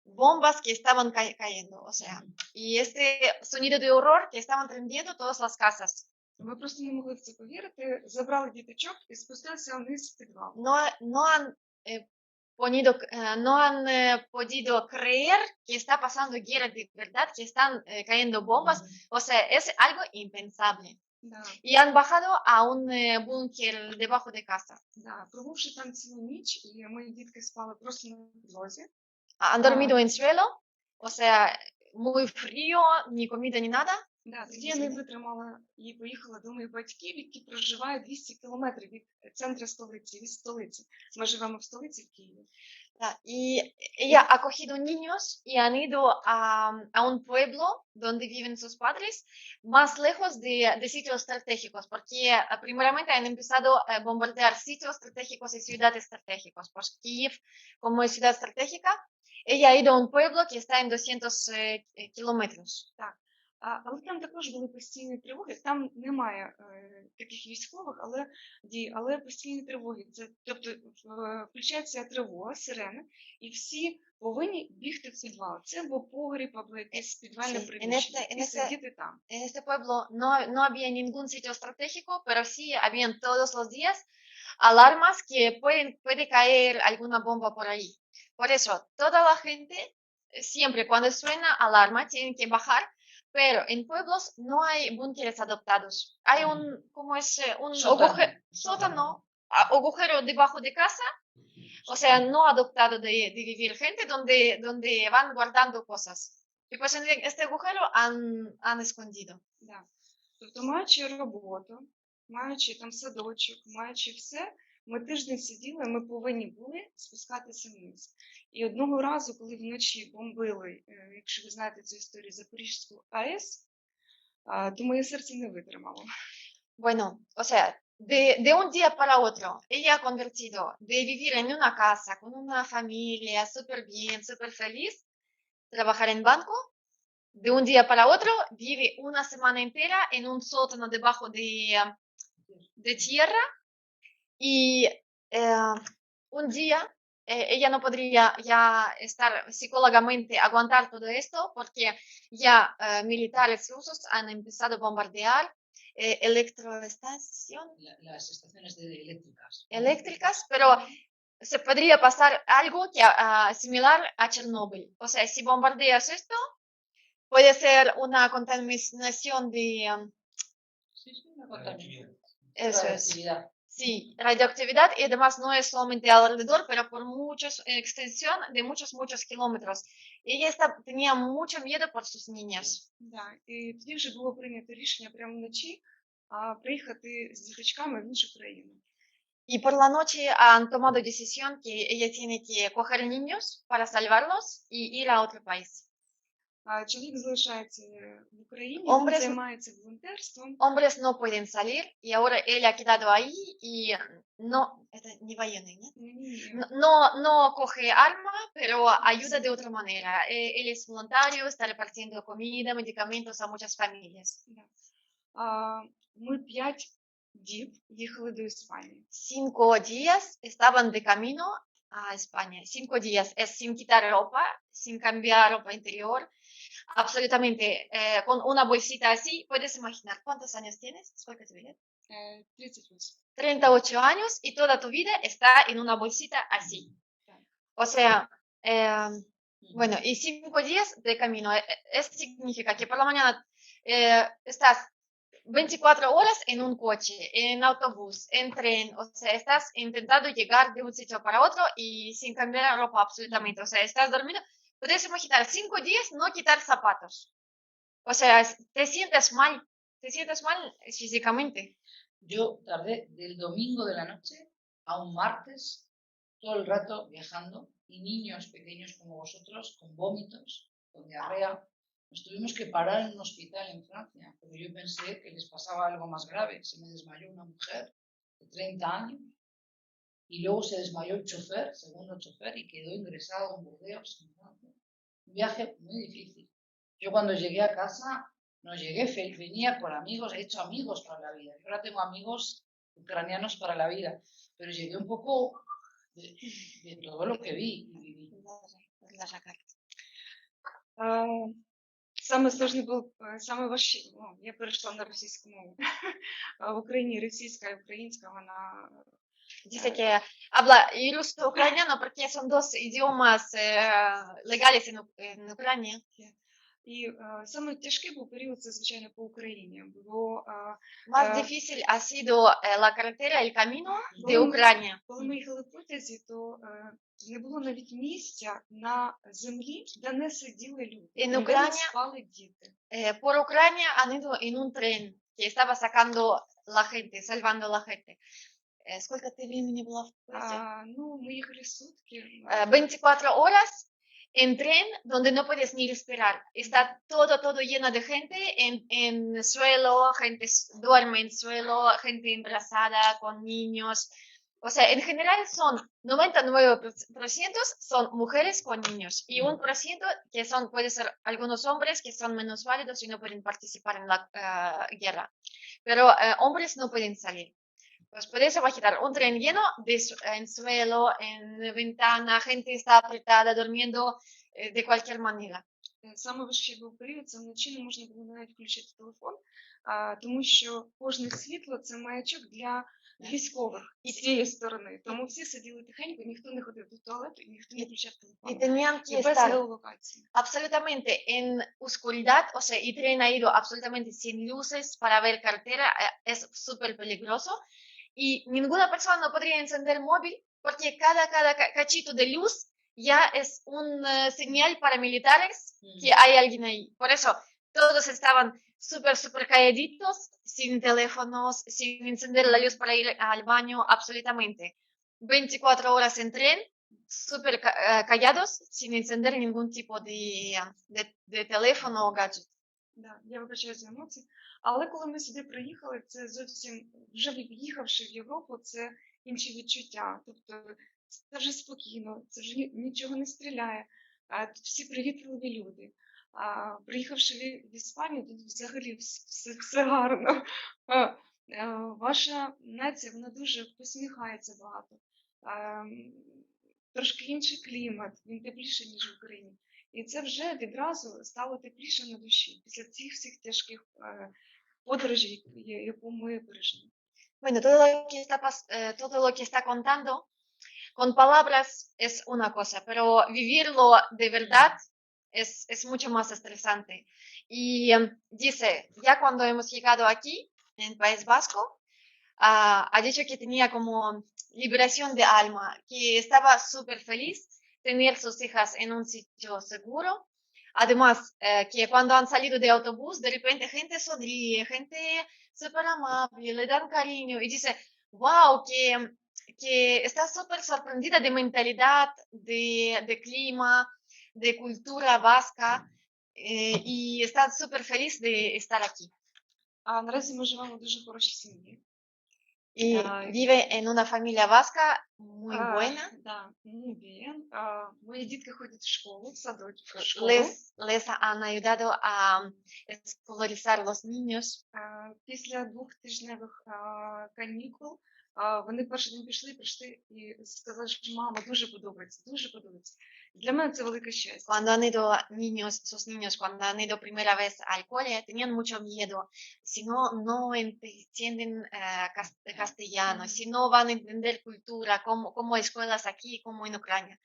bombas que estaban cayendo, o sea, y este sonido de horror que estaban prendiendo todas las casas. Ми просто не могли в це повірити, забрали діточок і спустилися вниз в підвал. No han podido creer que está pasando guerra de verdad, que están cayendo bombas, o sea, es algo impensable. Да. Y han bajado a un búnker debajo de casa. Да. Пробувши там цілу ніч, і мої дітки спали просто на підлозі. Han dormido en suelo, o sea, muy frío, ni comida, ni nada. Да, тоді я не витримала і поїхала до моїх батьків, які проживають 200 кілометрів від центру столиці, від столиці. Ми живемо в столиці в Києві. Y ella ha cogido niños y han ido a un pueblo donde viven sus padres, más lejos de sitios estratégicos, porque primeramente han empezado a bombardear sitios estratégicos y ciudades estratégicas. Pues Kiev, como es ciudad estratégica, ella ha ido a un pueblo que está en 200 kilómetros. Але там також були постійні тривоги. Там немає таких військових, але постійні тривоги. Це, тобто включається тривога, сирена, і всі повинні бігти в підвал. Це був погріб або якесь підвальне приміщення, і сидіти там. En este pueblo no había ningún sitio estratégico, pero sí habían todos los días alarmas que puede caer alguna bomba por ahí. Por eso, toda la gente, siempre cuando suena alarma, tienen que bajar. Pero en pueblos no hay búnkeres adaptados. Hay un agujero debajo de casa, o sea, no adaptado de vivir gente, donde van guardando cosas. Y pues en este agujero han escondido. Да. Тобто, маючи роботу, маючи там садочок, маючи все, ми тиждень сиділи, ми повинні були спускатися вниз. І одного разу, коли вночі бомбили, якщо ви знаєте цю історію, Запорізьку АЕС, то моє серце не витримало. Bueno, o sea, de un día para otro, ella ha convertido de vivir en una casa con una familia súper bien, súper feliz, trabajar en banco, de un día para otro vive una semana entera en un sótano debajo de tierra. Y un día ella no podría ya estar psicológicamente aguantar todo esto porque ya militares rusos han empezado a bombardear las estaciones eléctricas, pero se podría pasar algo similar a Chernóbil. O sea, si bombardeas esto, puede ser una contaminación de... una contaminación. Eso es. Sí, radioactividad y además no es solamente alrededor, pero por mucha extensión de muchos kilómetros. Y ella tenía mucho miedo por sus niñas. Да, і тоді вже було прийнято рішення прямо вночі приїхати з діточками в іншу країну. Y por la noche han tomado decisión que ella tiene que coger niños para salvarlos y ir a otro país. Чоловік залишається в Україні, Hombres, він займається волонтерством. Hombres no pueden salir y ahora él ha quedado ahí y no, это не военный, ¿no? No coge arma, pero ayuda de otra manera. Él es voluntario, está repartiendo comida, medicamentos a muchas familias. Ми 5 діб їхали до Іспанії. 5 días estaban de camino a España. 5 días es sin quitar ropa, sin cambiar ropa interior. Absolutamente, con una bolsita así, puedes imaginar cuántos años tienes, ¿cuántos tienes? 38 años y toda tu vida está en una bolsita así. O sea, bueno, y 5 días de camino. Esto significa que por la mañana estás 24 horas en un coche, en autobús, en tren, o sea, estás intentando llegar de un sitio para otro y sin cambiar ropa absolutamente, o sea, estás dormido. Puedes imaginar 5 días no quitar zapatos. O sea, te sientes mal físicamente. Yo tardé del domingo de la noche a un martes todo el rato viajando y niños pequeños como vosotros con vómitos, con diarrea. Nos tuvimos que parar en un hospital en Francia, porque yo pensé que les pasaba algo más grave. Se me desmayó una mujer de 30 años y luego se desmayó el chofer, segundo chofer, y quedó ingresado en Burdeos, en Francia. Un viaje muy difícil. Yo cuando llegué a casa, no llegué feliz, venía con amigos, he hecho amigos para la vida. Yo ahora tengo amigos ucranianos para la vida, pero llegué un poco de todo lo que vi y viví. la Jakarta. Самый сложный был, самый важкий, ну, я перейшла на російську мову. В Україні російська і українська, вона... Dice que habla y ruso ucraniano porque son dos idiomas legales en Ucrania. І саме тяжкий був період, це, звичайно, по Україні. Було, Más difícil ha sido la carretera, el camino de Ucrania. Коли ми їхали в потязі, то не було навіть місця на землі, де не сиділи люди. En Ucrania, спали діти. Por Ucrania han ido en un tren que estaba sacando la gente, salvando la gente. ¿Сколько ты времени была в поезде? Ну, ми їхали сутки. 24 horas en tren donde no puedes ni respirar. Está todo lleno de gente en suelo, gente duerme en suelo, gente embarazada con niños. O sea, en general son 99% son mujeres con niños y 1% que son, puede ser algunos hombres que son menos válidos y no pueden participar en la guerra. Pero hombres no pueden salir. Pues puedes imaginar un tren lleno en suelo, en ventana, gente está apretada, durmiendo de cualquier manera. Саме важкий був період, це вночі не можна було навіть включити телефон, тому що кожне світло – це маячок для військових з цієї сторони. Тому всі сиділи тихенько, ніхто не ходив до туалету і ніхто не включав телефон. Y tenían que без estar геолокації. absolutamente en oscuridad, o sea, y tren ha ido absolutamente sin luces para ver carretera, es súper peligroso. Y ninguna persona no podría encender el móvil porque cada cachito de luz ya es un señal para militares que hay alguien ahí. Por eso todos estaban súper calladitos, sin teléfonos, sin encender la luz para ir al baño, absolutamente. 24 horas en tren, súper callados, sin encender ningún tipo de teléfono o gadget. Да, я вибачаю за емоції. Але коли ми сюди приїхали, це зовсім, вже в'їхавши в Європу, це інші відчуття. Тобто це вже спокійно, це вже нічого не стріляє, тут всі привітливі люди. Приїхавши в Іспанію, тут взагалі все гарно. Ваша нація, вона дуже посміхається багато. Трошки інший клімат, він тепліший, ніж в Україні. І це вже відразу стало тепліше на душі після цих всіх тяжких подорожей, яку ми пережили. Bueno, todo lo que está contando con palabras es una cosa, pero vivirlo de verdad es mucho más estresante. Y dice, ya cuando hemos llegado aquí, en País Vasco, ha dicho que tenía como liberación de alma, que estaba súper feliz tener sus hijas en un sitio seguro. Además, que cuando han salido de autobús, de repente gente sonríe, gente súper amable, le dan cariño y dice, wow, que está súper sorprendida de mentalidad, de clima, de cultura vasca y está súper feliz de estar aquí. Наразі ми живемо в дуже хорошій сім'ї. Y vive en una familia vasca muy buena. Да, muy bien. Мої дітки ходять в школу, в садочок. Les han ayudado a escolarizar los niños. Після 2-тижневих канікул вони перший день прийшли і сказали, що мама, дуже подобається, дуже подобається. Для мене це велике щастя. Cuando han ido sus niños, cuando han ido primera vez al cole, tenían mucho miedo. Si no entienden castellano, si no van a entender cultura, como escuelas aquí, como en Ucrania.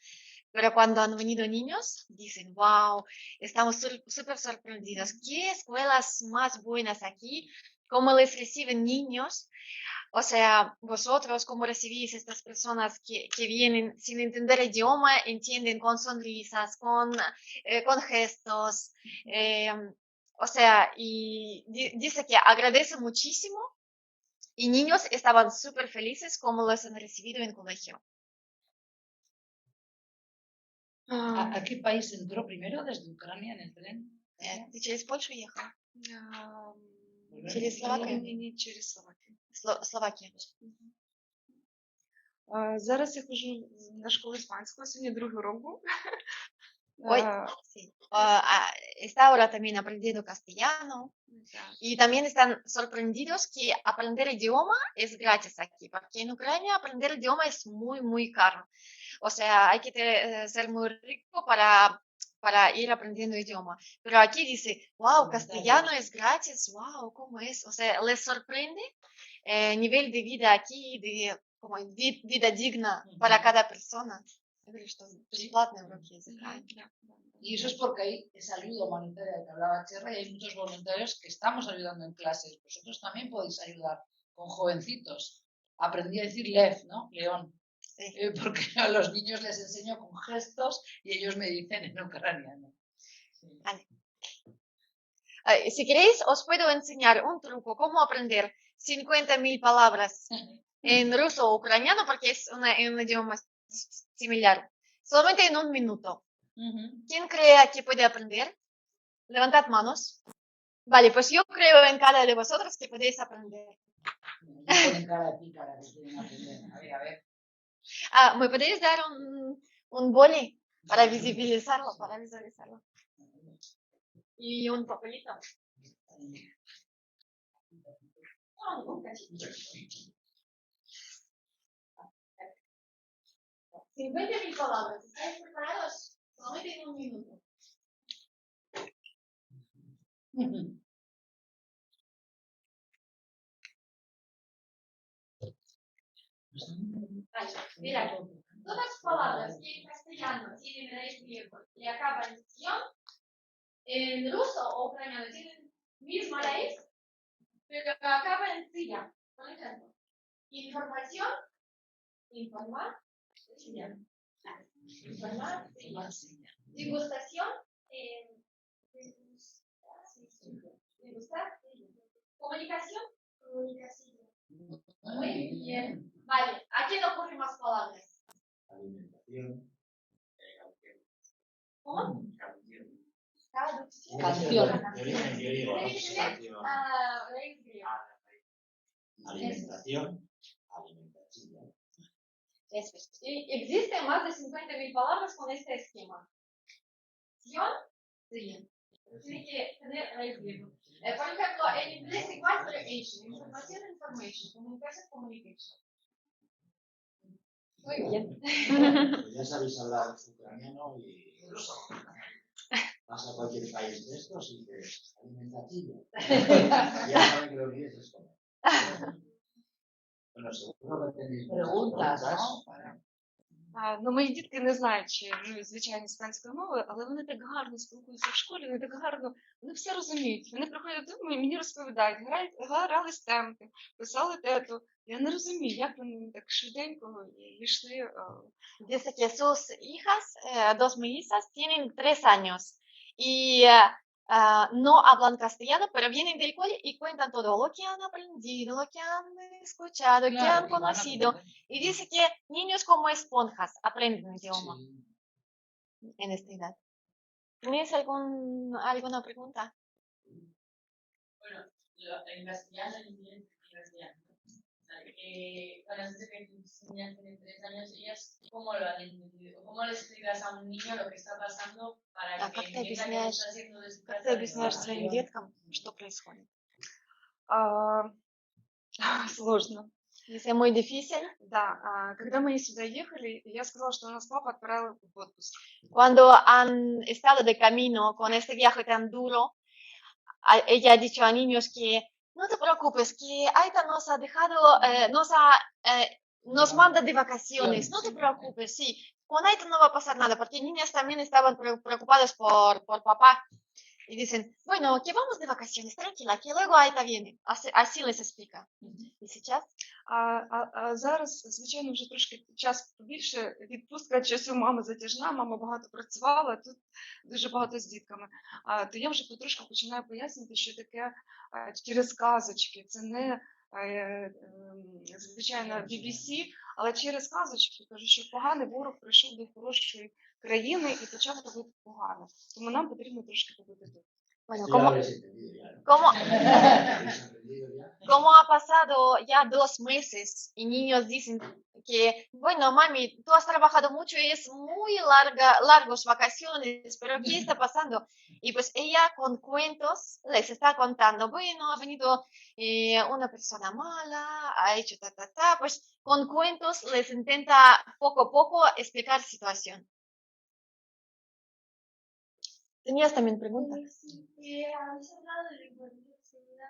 Pero cuando han venido niños, dicen, wow, estamos súper sorprendidos. ¿Qué escuelas más buenas aquí? ¿Cómo les reciben niños? O sea, vosotros, ¿cómo recibís estas personas que vienen sin entender el idioma, entienden con sonrisas, con gestos? O sea, y dice que agradece muchísimo y niños estaban súper felices como los han recibido en colegio. ¿A qué país entró primero desde Ucrania en el tren? ¿Ты через Польшу ехал? Через Словакію? Ні, через Словакію. Словакія. Зараз я ходжу на школу іспанського, сьогодні другий урок був. Hoy, sí. Está ahora también aprendiendo castellano y también están sorprendidos que aprender idioma es gratis aquí, porque en Ucrania aprender idioma es muy caro. O sea, hay que ser muy rico para ir aprendiendo idioma. Pero aquí dice, wow, castellano es gratis, wow, ¿cómo es? O sea, les sorprende el nivel de vida aquí, de como vida digna para cada persona. Y eso es porque hay esa ayuda humanitaria que hablaba Cherra y hay muchos voluntarios que estamos ayudando en clases. Vosotros también podéis ayudar con jovencitos. Aprendí a decir Lev, ¿no? León. Sí. Porque a los niños les enseño con gestos y ellos me dicen en ucraniano. Sí. Vale. Si queréis, os puedo enseñar un truco, cómo aprender 50.000 palabras en ruso o ucraniano, porque es un idioma similar, solamente en 1 minuto. ¿Quién cree que puede aprender? Levantad manos. Vale, pues yo creo en cada de vosotros que podéis aprender. Ponen cara de pícara que quieren aprender. A ver. ¿Me podéis dar un boli para visualizarlo? Y un papelito. 50.000 palabras. ¿Estáis preparados? Solamente en 1 minuto. Mira, todas las palabras que en castellano tienen raíz griego y acaban en ción, en ruso o ucraniano tienen misma raíz, pero acaba en cia. Por ejemplo, información, informar, cia. Informar, cia. Degustación, degustar, comunicación, comunicación. Muy bien. Vale, ¿a quién ocurren más palabras? Alimentación. ¿Cómo? Canción. Alimentación. Existen más de 50.000 palabras con este esquema. Sion, sí. Tiene que tener raíz griego. Por ejemplo, en inglés igual, pero información, information, comunicación, communication. Muy bien. Pues ya sabéis hablar ucraniano y ruso. Vas a cualquier país de estos y dices alimentación. Ya saben que lo que es comer. Bueno, seguro que tenéis preguntas, ¿no? Ну, мої дітки не знають, чи живуть звичайно іспанською мовою, але вони так гарно спілкуються в школі, вони так гарно, вони все розуміють. Вони приходять додому і мені розповідають, грали з темки, писали тету. Я не розумію, як вони так швиденько йшли. Dice que sus hijas, 2 mellizas, tienen 3 años y no hablan castellano, pero vienen del cole y cuentan todo lo que han aprendido, lo que han escuchado, claro, que han conocido. Y dice que niños como esponjas aprenden idioma en esta edad. ¿Tienes alguna pregunta? Bueno, en castellano, en inglés, en castellano. Para hacer que tus niñas tienen 3 años, ellas, ¿cómo lo han entendido? ¿Cómo le explicas a un niño lo que está pasando para que entienda que está haciendo de su casa? Как ты объясняешь своим деткам, что происходит? Сложно. Dice muy difícil. Да, когда мы сюда ехали, я сказала, что нас папа отправил в отпуск. Cuando han estado de camino con este viaje tan duro, ella ha dicho a niños que no te preocupes, que Aita nos ha dejado, nos manda de vacaciones, no te preocupes, sí, con Aita no va a pasar nada, porque niñas también estaban preocupadas por papá. Y dicen, bueno, que vamos de vacaciones, tranquila, que luego Aita viene. Así les explica. І сейчас? А зараз, звичайно, вже трошки час побільше, відпустка часу мами затяжна, мама багато працювала, тут дуже багато з дітками. То я вже потрошку починаю пояснити, що таке через казочки. Це не, звичайно, BBC, але через казочки. Кажу, що поганий ворог прийшов до хорошої країни і почав робити погано. Тому нам потрібно трошки побути тут. Bueno, Esto ya lo habréis entendido ya, ¿no? ¿cómo? ¿Habéis aprendido ya? Como ha pasado ya 2 meses y niños dicen que, bueno, mami, tú has trabajado mucho y es muy largos vacaciones, pero ¿qué está pasando? Y pues ella con cuentos les está contando, bueno, ha venido una persona mala, ha hecho pues con cuentos les intenta poco a poco explicar situación. ¿Tenías también preguntas? Sí, habéis hablado de lo importante que sería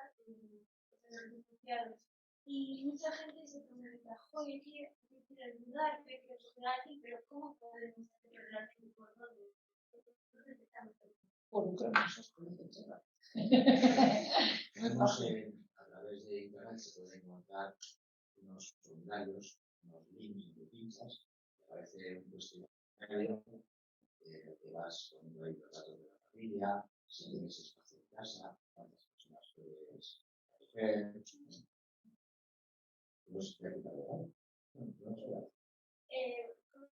los refugiados. Y mucha gente se pregunta, joder, yo quiero ayudar, yo quiero ayudar a alguien, pero ¿cómo podemos hacer relación y por dónde? Por Ucrania, por etcétera. Tenemos a través de internet se pueden encontrar unos formularios, unos links de pinchas, que aparece un cuestionario que vas poniendo ahí los datos de la familia, si tienes espacio en casa, cuántas personas puedes acoger. No se te ha quitado, ¿vale? No se va.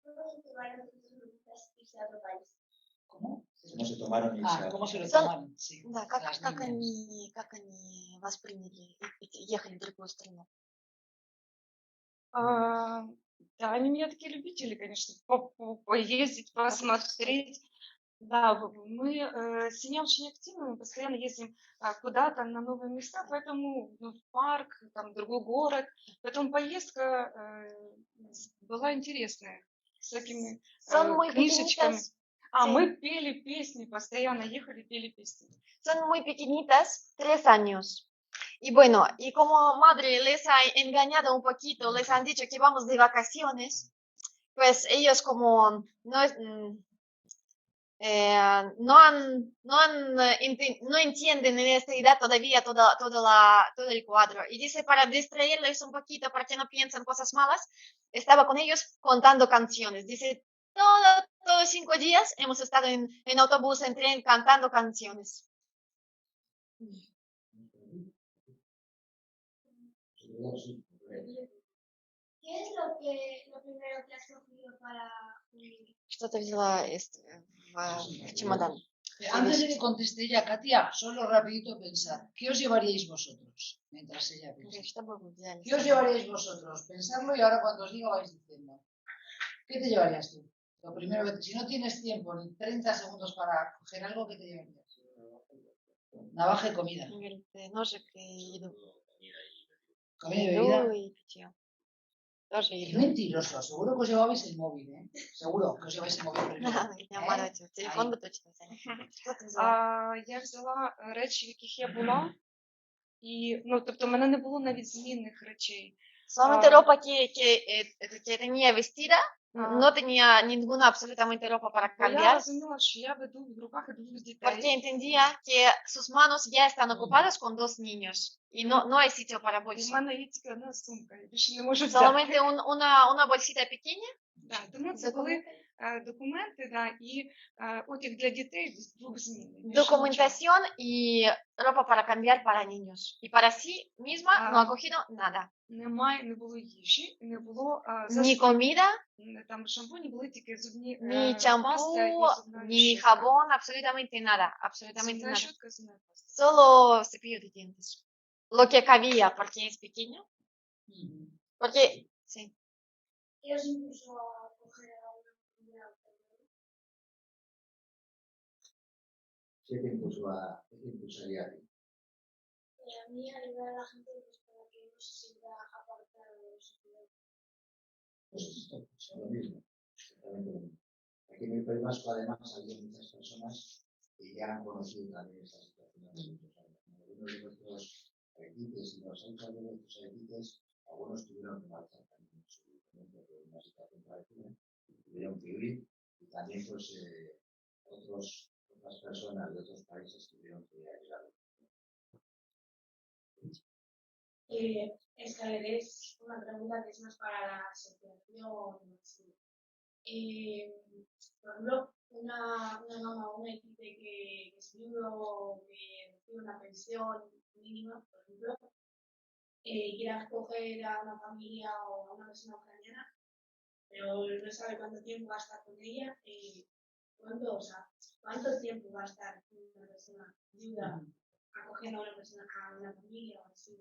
¿Cómo se tomaron las irse a otro país? ¿Cómo? ¿Cómo se tomaron irse a ¿Cómo se lo Son- toman? Sí. Да, Las как niñas. они восприняли, ехали в другую страну? Да, они меня такие любители, конечно, поездить, посмотреть. Да, мы семья очень активная, мы постоянно ездим куда-то на новые места, поэтому в парк, там, в другой город. Поэтому поездка была интересная, с такими Son muy книжечками. pequeñitas. Sí. Мы пели песни, постоянно ехали, пели песни. Son muy pequeñitas, 3 años. Y bueno, y como madre les ha engañado un poquito, les han dicho que vamos de vacaciones, pues ellos como no entienden en esta edad todavía todo el cuadro. Y dice, para distraerles un poquito, para que no piensen cosas malas, estaba con ellos contando canciones. Dice, todos 5 días hemos estado en autobús, en tren, cantando canciones. ¿Qué es lo primero que has cogido para unir? Что-то взяла в чемодан. Antes de que conteste ella, Katia, solo rapidito pensar. ¿Qué os llevaríais vosotros? Mientras ella piensa. Что бы вы взяли? ¿Qué os llevaríais vosotros? Pensarlo y ahora cuando os diga vais diciendo. ¿Qué te llevarías tú? Lo primero que si no tienes tiempo ni 30 segundos para coger algo, ¿qué te llevarías? Navaja y comida. Ножик и еду. Comida y bebida. Еду и питье. Тоже Qué еду. mentiroso. Seguro que os llevabais el móvil, ¿eh? Seguro que os lleváis el móvil primero. Не обманывайте. Телефон бы точно взяли. Что ты взяла? Я взяла речі, в яких я була, і, тобто, в мене не було навіть змінних речей. Solamente ropa que tenía vestida, no tenía ninguna absolutamente ropa para Бо я cambiar, розуміла, що я веду в руках 2 porque дітей. entendía que sus manos ya están ocupadas con 2 niños y no hay sitio para І в bolso. мене є тільки одна сумка, я більше не можу взяти. Solamente una bolsita pequeña. Да, тому це були документи, да, і одяг для дітей 2 змін. Documentación y ropa para cambiar para niños. Y para sí misma no ha cogido nada. Не було їжі, не було Ni comida, там шампуні, були тільки зубні ni паста і champú, зубна ni щітка. jabón, absolutamente nada. Absolutamente Зубна nada. щітка, зубна паста. Solo cepillo de dientes. Lo que cabía, porque es pequeño. Porque, sí. ¿Qué os impulsó a coger a una comunidad? ¿Qué te impulsaría a ti? A mí ayudar a la gente pues, para que no se sienta apartada de los estudiantes. Pues esto, es lo mismo. Exactamente lo mismo. Aquí en el País Vasco, además, hay muchas personas que ya han conocido también esta situación de muchos años. Algunos de nuestros equites y los hechos de nuestros equites, algunos tuvieron que marchar también por una situación parecida, tuvieron que huir y también pues otras personas de otros países tuvieron que ayudar. Esta es una pregunta que es más para la asociación. Por ejemplo, una mamá, una equipe que es viudo, que recibe una pensión mínima, por ejemplo, quiera acoger a una familia o a una persona ucraniana, pero no sabe cuánto tiempo va a estar con ella, ¿cuánto tiempo va a estar con una persona? persona viuda acogiendo a una persona, a una familia o así.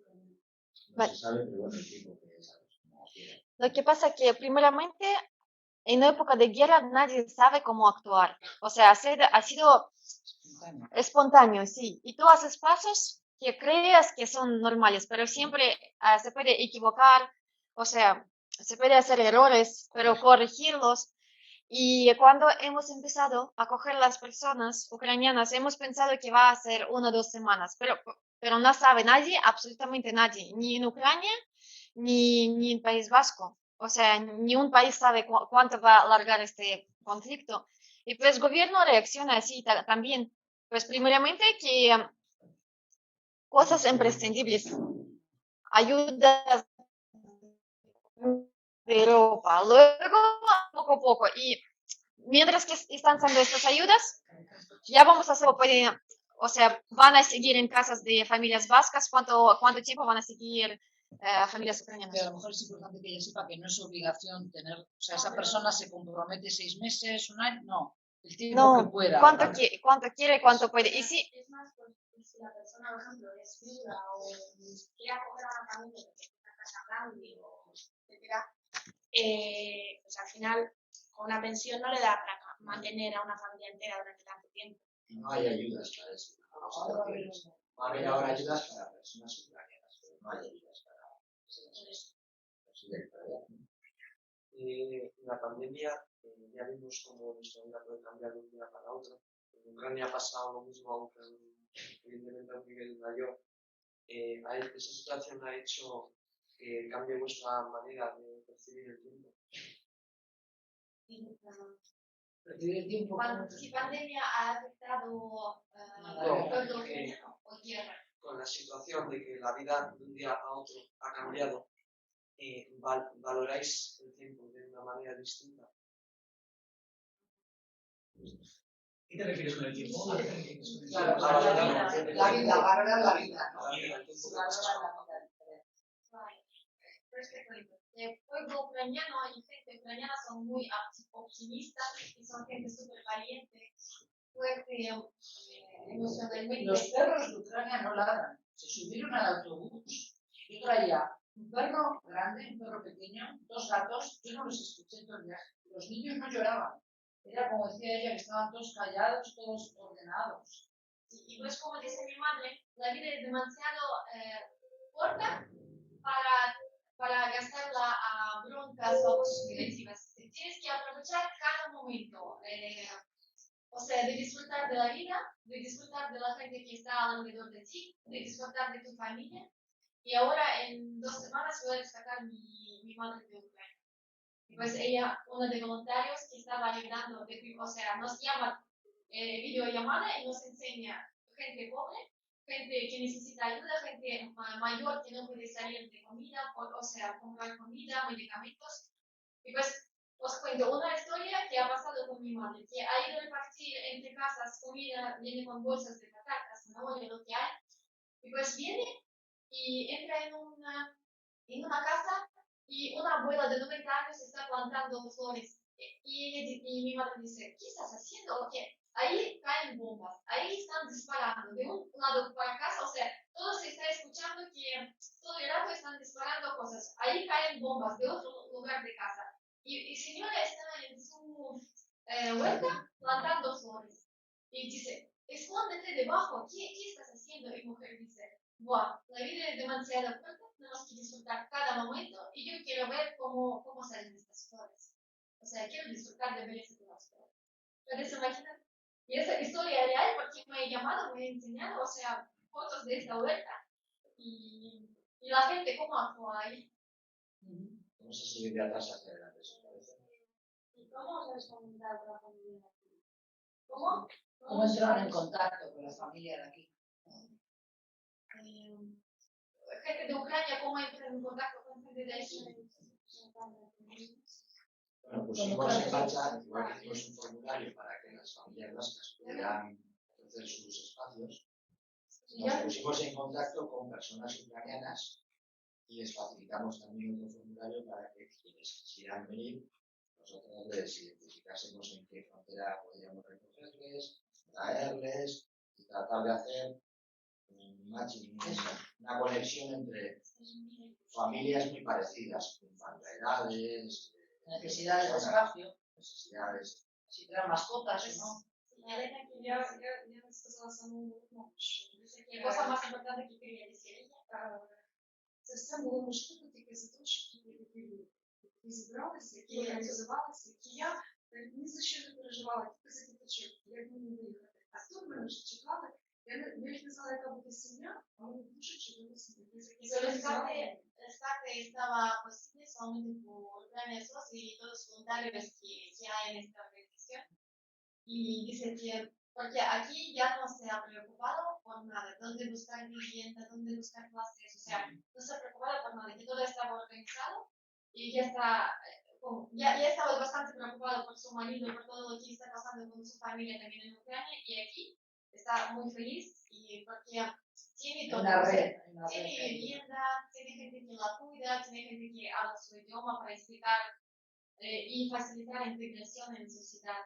No se sabe, pero bueno, el tiempo que sabes, como quiera. Lo que pasa es que primeramente en época de guerra nadie sabe cómo actuar. O sea, ha sido espontáneo, sí. Y tú haces pasos que creas que son normales, pero siempre se puede equivocar, o sea, se puede hacer errores, pero corregirlos. Y cuando hemos empezado a coger las personas ucranianas, hemos pensado que va a ser 1 o 2 semanas, pero no sabe nadie, absolutamente nadie, ni en Ucrania, ni en País Vasco. O sea, ni un país sabe cuánto va a alargar este conflicto. Y pues el gobierno reacciona así también. Pues primeramente que cosas imprescindibles, ayudas de Europa, luego poco a poco. Y mientras que están dando estas ayudas, ya vamos a hacer, o sea, van a seguir en casas de familias vascas, ¿cuánto tiempo van a seguir familias ucranianas? Pero a lo mejor es importante que ella sepa que no es obligación tener, o sea, esa persona se compromete 6 meses, 1 año, no, el tiempo que pueda. Cuánto quiere, cuánto puede. Y sí, es más, pues, si la persona, por ejemplo, es viuda o quiere acoger a una familia que tiene una casa grande o etcétera, pues al final con una pensión no le da para mantener a una familia entera durante tanto tiempo. No hay ayudas para eso. Va a haber ahora ayudas para personas ucranianas, pero no hay ayudas para personas. En la pandemia ya vimos cómo nuestra vida puede cambiar de un día para otro. En Ucrania ha pasado lo mismo, aunque evidentemente a un nivel mayor. Esa situación ha hecho que cambie vuestra manera de percibir el tiempo. Percibir el tiempo. Si pandemia ha afectado el pueblo ucraniano o tierra. Con la situación de que la vida de un día a otro ha cambiado, valoráis el tiempo de una manera distinta. ¿Qué te refieres con el tiempo? Claro, la vida, valorar la vida, ¿no? El pueblo ucraniano y gente ucraniana son muy optimistas y son gente súper valiente, fuerte, emocionalmente. Los perros de Ucrania no ladran. Se subieron al autobús. Yo traía un perro grande, un perro pequeño, 2 gatos. Yo no los escuché todo el viaje. Los niños no lloraban. Era como decía ella, que estaban todos callados, todos ordenados. Y pues como dice mi madre, la vida es demasiado corta para gastarla a broncas o a cosas negativas. Tienes que aprovechar cada momento. O sea, de disfrutar de la vida, de disfrutar de la gente que está alrededor de ti, de disfrutar de tu familia. Y ahora en 2 semanas voy a destacar mi madre de Ucrania. Y pues ella, una de voluntarios que estaba ayudando, o sea, nos llama videollamada y nos enseña gente pobre, gente que necesita ayuda, gente mayor que no puede salir de comida, o sea, comprar comida, medicamentos. Y pues os cuento una historia que ha pasado con mi madre, que ha ido a repartir entre casas comida, viene con bolsas de patatas, zanahoria, lo que hay. Y pues viene y entra en una casa y una abuela de 90 años está plantando flores. Y mi madre dice, ¿qué estás haciendo? Okay. Ahí caen bombas, ahí están disparando de un lado para casa, o sea, todo se está escuchando que todo el rato están disparando cosas. Ahí caen bombas de otro lugar de casa. Y señora está en su huerta plantando flores. Y dice, escóndete debajo, ¿qué estás haciendo? Y mujer dice, buah, la vida es demasiado corta, tenemos que disfrutar cada momento y yo quiero ver cómo salen estas flores. O sea, quiero disfrutar de ver estas flores. ¿Puedes imaginar? Y esa historia real porque me he llamado, me he enseñado, o sea, fotos de esta huerta y la gente cómo actúa ahí. ¿Cómo se sigue de atrás hacia adelante? ¿Y cómo os habéis comunicado con la familia de aquí? ¿Cómo? ¿Cómo entraron en contacto con la familia de aquí? Gente de Ucrania, ¿cómo entran en contacto con gente de aquí? Bueno, pusimos en marcha, igual que hicimos un formulario para que las familias vascas pudieran ofrecer sus espacios, nos pusimos en contacto con personas ucranianas y les facilitamos también otro formulario para que quienes quisieran venir, nosotros les identificásemos en qué frontera podríamos recogerles, traerles y tal. tratar de hacer un matching, una conexión entre familias muy parecidas, con familiaridades, necesidades de espacio, necesidades. si traen mascotas o no. Я сказала самому одному, що Cosa más importante que quería decir ella. це все було можливо тільки за те, що ті люди, які зібралися, які організувалися, які я ні за що не переживала, тільки за діточок, як мені виїхати. А тут мене вже чекали, я навіть не знала, яка буде сім'я, а мені дуже чудово сім'я. El rescate estaba posible solamente por Ucrania SOS y todos los voluntarios que hay en esta organización. Y dice que, porque aquí ya no se ha preocupado por nada, dónde buscar vivienda, dónde buscar clases, o sea, no se ha preocupado por nada, que todo estaba organizado y ya está, ya estaba bastante preocupado por su marido, por todo lo que está pasando con su familia también en Ucrania, y aquí está muy feliz y porque tiene todo, tiene vivienda, tiene gente que la cuida, tiene gente que habla su idioma para explicar y facilitar la integración en la sociedad.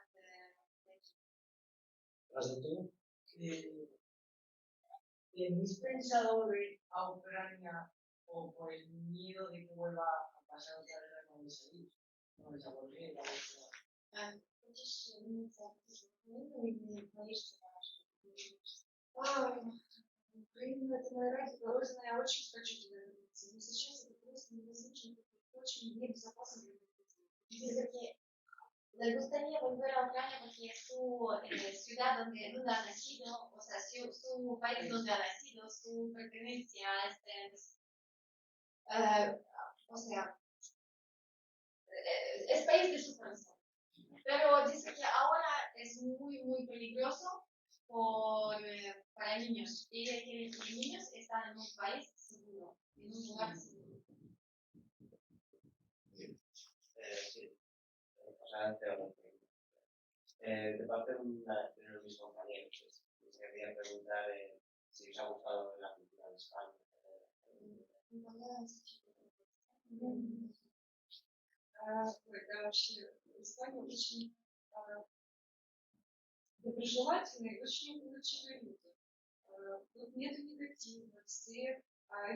¿Tenéis pensado ir a Ucrania o por el miedo de que vuelva a pasar otra guerra no vais a ir? No vais a volver a Украина это моя родина, Розина, я очень хочу туда вернуться. Но сейчас это просто невозможно, это очень небезопасно для меня. Le gustaría volver a Ucrania porque es su ciudad donde ha nacido, o sea, su país donde ha nacido, su pertenencia, o sea, es país de su corazón. Pero dice que ahora es muy, muy peligroso para niños. Y ella quiere que los niños estén en un país seguro, en un lugar seguro. Sí. De parte de uno de mis compañeros, les quería preguntar si os ha gustado la cultura de España. Это вообще Испания очень доброжелательная и очень людям. Тут нет негативности.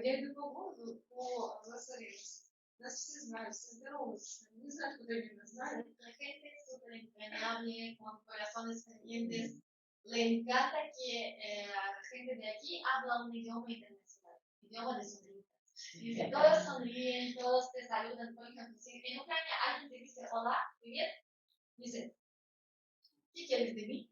Я иду по городу, по Лос-Анджелесу. Нас все знают, все здороваются, не знают, куда меня знают. La gente es súper entrañable, con corazones calientes. Le encanta que la gente de aquí habla un idioma internacional, idioma de sonrisas. Todos sonríen, todos te saludan. Por ejemplo, si en Ucrania alguien te dice hola, привет, dice, ¿qué quieres de mí?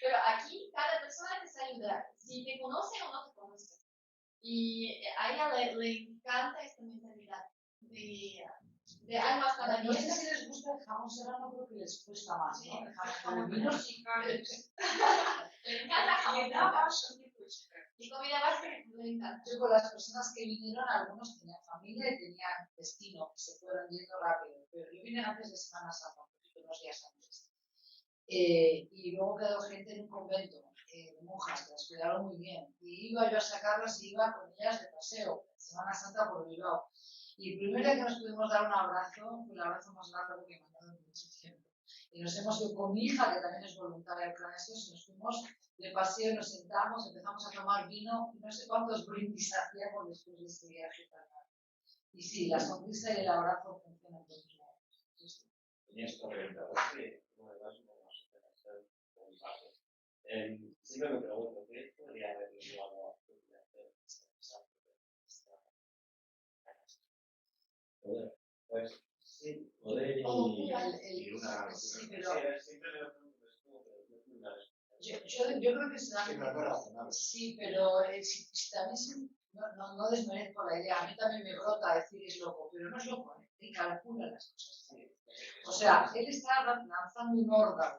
Pero aquí cada persona te saluda, si te conoce o no te conoce. Y a ella le encanta esta mentalidad de almas cada No sé si les gusta el jamón serrano, creo que les cuesta más, ¿no? El jamón Le encanta jamón y comida básica le encanta. Yo con las personas que vinieron, algunos tenían familia y tenían destino, que se fueron yendo rápido, pero yo vine antes de Semana Santa, unos días antes. Y luego quedó gente en un convento de monjas que las cuidaron muy bien. Y iba yo a sacarlas y iba con ellas de paseo, Semana Santa por Bilbao. Y el primer día que nos pudimos dar un abrazo, fue el abrazo más largo que me han dado en mucho tiempo. Y nos hemos ido con mi hija, que también es voluntaria de Ucrania, y nos fuimos de paseo, nos sentamos, empezamos a tomar vino, y no sé cuántos brindis hacíamos después de ese viaje tan largo. Y sí, la sonrisa y el abrazo funcionan por todos lados. Y esto orientado que siempre me pregunto qué podría haber llevado a hacer pues sí, poder y una sí, pero siempre me lo pregunto, yo creo que será sí, pero si también no desmerezco la idea, a mí también me brota decir es loco, pero no es loco, él calcula las cosas. O sea, él está lanzando un órgano.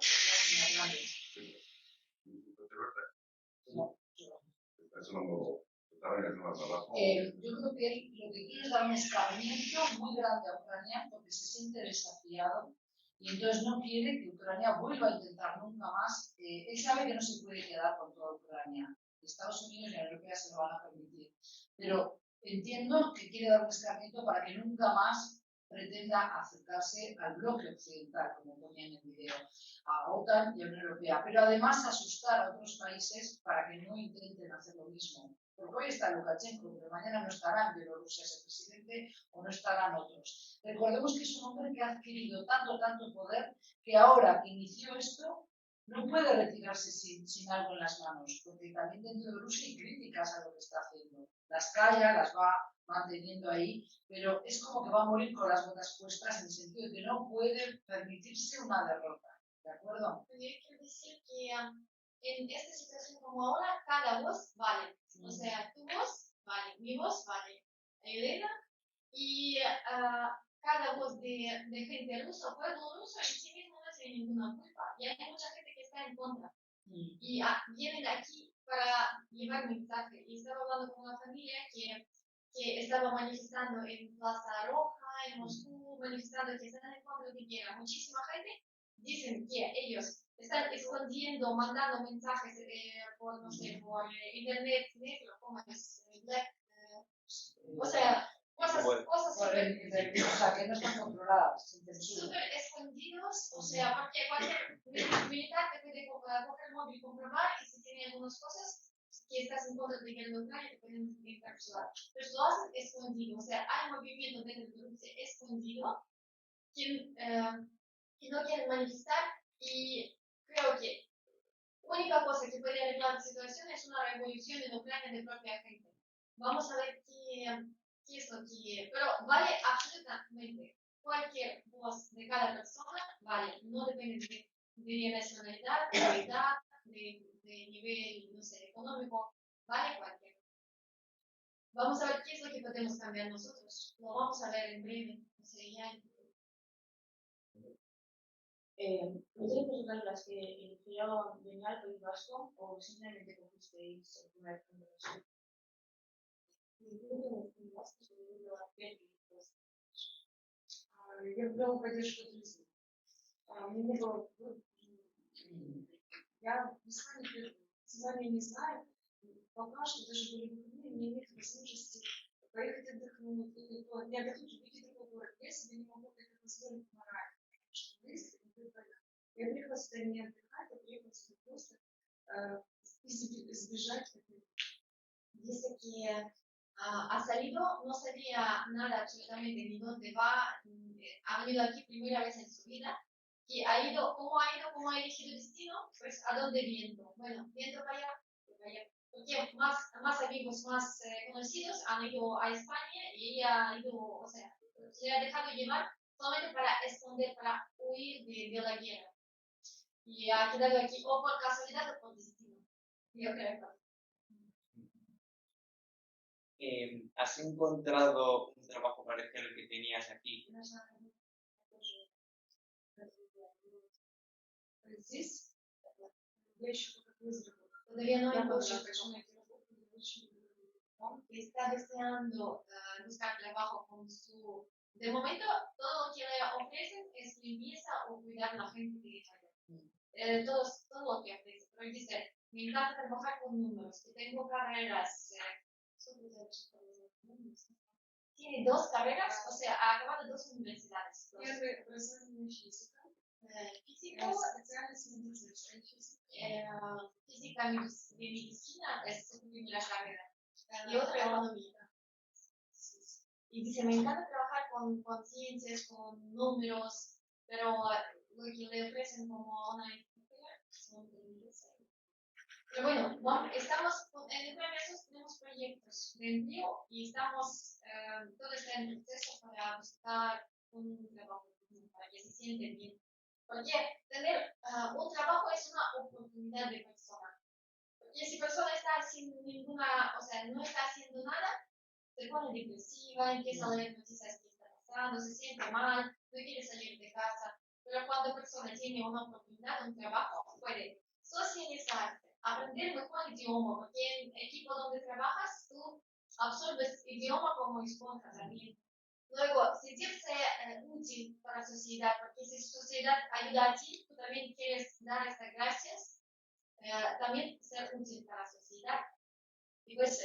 Yo creo que él lo que quiere es dar un escarmiento muy grande a Ucrania porque se siente desafiado y entonces no quiere que Ucrania vuelva a intentar nunca más. Él sabe que no se puede quedar con toda Ucrania. Estados Unidos y la Unión Europea se lo van a permitir. Pero entiendo que quiere dar un escarmiento para que nunca más pretenda acercarse al bloque occidental, como ponía en el video, a OTAN y a Unión Europea, pero además asustar a otros países para que no intenten hacer lo mismo. Porque hoy está Lukashenko, pero mañana no estará en Bielorrusia ese presidente o no estarán otros. Recordemos que es un hombre que ha adquirido tanto poder que ahora que inició esto no puede retirarse sin algo en las manos, porque también dentro de Rusia hay críticas a lo que está haciendo. Las calla, las va manteniendo ahí, pero es como que va a morir con las botas puestas en el sentido de que no puede permitirse una derrota. ¿De acuerdo? Yo quiero decir que en esta situación como ahora, cada voz vale. O sea, tu voz vale, mi voz vale, Elena, y cada voz de gente rusa, pueblo ruso, en sí mismo no tiene ninguna culpa. Y hay mucha gente que está en contra. Y vienen aquí para llevar mensaje. Y estaba hablando con una familia que estaba manifestando en Plaza Roja, en Moscú, manifestando que están en contra de guerra. Muchísima gente dicen que ellos están escondiendo, mandando mensajes por, no sé, por internet negro, como es black, o sea, cosas que no están controladas, súper escondidos, o sea, porque cualquier militar te puede coger el móvil y comprobar, y si tiene algunas cosas que estás en contra de que Ucrania te pueden encapsular. Pero lo hacen escondido, o sea, hay movimiento dentro de Rusia escondido que no quieren manifestar, y creo que la única cosa que puede arreglar la situación es una revolución en Ucrania de propia gente. Vamos a ver qué es lo que... Pero vale absolutamente cualquier voz de cada persona, vale, no depende de nacionalidad, de edad, de nivel, no sé, económico, vale cualquier. Vamos a ver qué es lo que podemos cambiar nosotros. Lo vamos a ver en breve. O sea, ya... ¿No tenéis vosotras las que eligieron venir al País Vasco o simplemente cogisteis el primer congreso? Я брала поддержку друзей. Мне не было... Я сами не знаю, пока что даже были выходные, мне нет возможности поехать отдохнуть, или то, не отдохнуть, уйти в другой город. Я себе не могу это позволить морально, потому что мысли не выпадают. Я приехала сюда не отдыхать, я приехала сюда просто избежать этого. Dice que ha salido, no sabía nada absolutamente ni dónde va, ha venido aquí primera vez en su vida, que ha ido, cómo ha elegido destino, pues a dónde viento. Bueno, viento para allá, porque más amigos, más conocidos han ido a España y ella ha ido, o sea, se ha dejado llevar solamente para esconder, para huir de la guerra. Y ha quedado aquí o por casualidad o por destino. Yo creo que ¿has encontrado un trabajo parecido al que tenías aquí? Здесь я еще пока не заработала. Todavía no Я encontrado. очень хочу найти работу, я очень люблю. Está deseando buscar trabajo con su... De momento, todo lo que le ofrecen es limpieza o cuidar a la gente de allá. Todo lo que ofrecen. Pero dice, me encanta trabajar con números, que tengo carreras... Tiene 2 carreras, o sea, ha acabado 2 universidades. Первое образование физика. Físico, Специальность медицинская física de medicina es su primera carrera. Y otra economía. Y dice, me encanta trabajar con ciencias, con números, pero lo que le ofrecen como una pero bueno, estamos en Ucrania tenemos proyectos de empleo y estamos, todo está en proceso para buscar un trabajo para que se sienten bien. Porque tener un trabajo es una oportunidad de persona. Porque si persona está sin ninguna, o sea, no está haciendo nada, se pone depresiva, empieza a leer noticias que está pasando, se siente mal, no quiere salir de casa. Pero cuando persona tiene una oportunidad, un trabajo, puede socializarse, aprender mejor idioma, porque en el equipo donde trabajas, tú absorbes idioma como esponja también. Luego, sentirse útil para la sociedad, porque si la sociedad ayuda a ti, tú también quieres dar estas gracias, también ser útil para la sociedad. Y pues,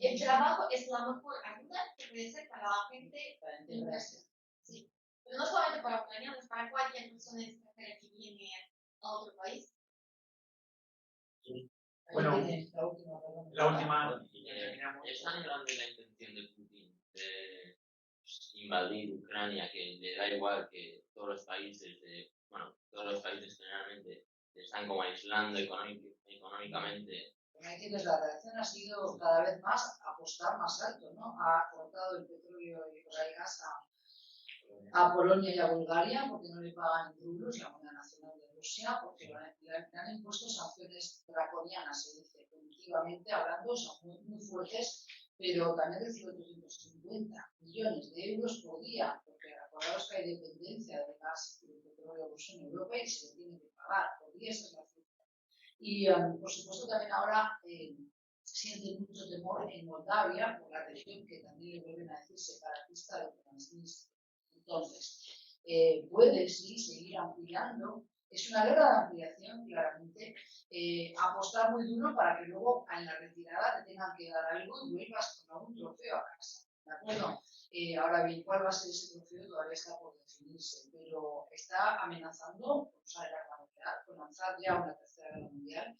El trabajo es la mejor ayuda que puede ser para la gente inversa. Sí. Pero no solamente para ucranianos, para cualquier persona extranjera que viene a otro país. Sí. Bueno, la última. ¿Es tan grande la intención de Putin de invadir Ucrania que le da igual que todos los países, todos los países generalmente están como aislando económicamente? Hay que la reacción ha sido cada vez más apostar más alto, ¿no? Ha cortado el petróleo y el gas a Polonia y a Bulgaria porque no le pagan en rublos, la moneda nacional de Rusia, porque le han impuesto sanciones draconianas, se dice, punitivamente hablando, son muy fuertes, pero también recibe 850 millones de euros por día, porque recordaros que hay dependencia del gas y del petróleo ruso en Europa y se le tiene que pagar por día, esa es la cifra. Y por supuesto también ahora sienten mucho temor en Moldavia por la región que también le vuelven a decir separatista de Transnistria. Entonces, puede sí seguir ampliando. Es una guerra de ampliación, claramente. Apostar muy duro para que luego en la retirada te tengan que dar algo y vuelvas con algún trofeo a casa. ¿De acuerdo? Ahora bien, ¿cuál va a ser ese trofeo? Todavía está por definirse, pero está amenazando con usar el arma nuclear, con lanzar ya una tercera guerra mundial.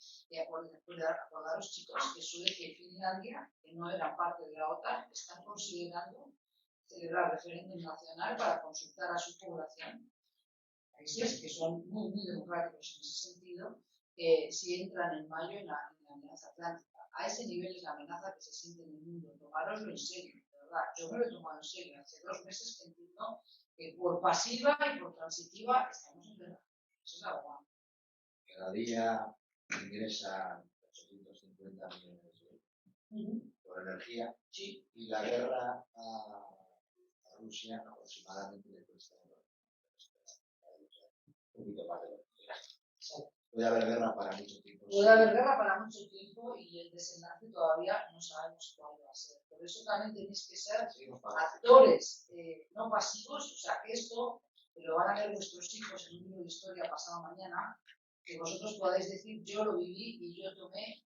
Acordaros, chicos, que Suecia y Finlandia, que no eran parte de la OTAN, están considerando celebrar referéndum nacional para consultar a su población, países que son muy democráticos en ese sentido, si entran en mayo en la amenaza atlántica. A ese nivel es la amenaza que se siente en el mundo. Tomároslo en serio, de verdad. Yo me lo he tomado en serio. Hace 2 meses que entiendo que por pasiva y por transitiva estamos en guerra. Eso es la verdad. Cada día ingresan 850 millones de euros por energía, sí, y la guerra a Rusia aproximadamente le cuesta un poquito más de lo que quiera. Puede haber guerra para mucho tiempo. Puede haber guerra para mucho tiempo y el desenlace todavía no sabemos cuál va a ser. Por eso también tenéis que ser actores no pasivos, o sea que esto lo van a ver vuestros hijos en un libro de historia pasado mañana, que vosotros podáis decir yo lo viví y yo tomé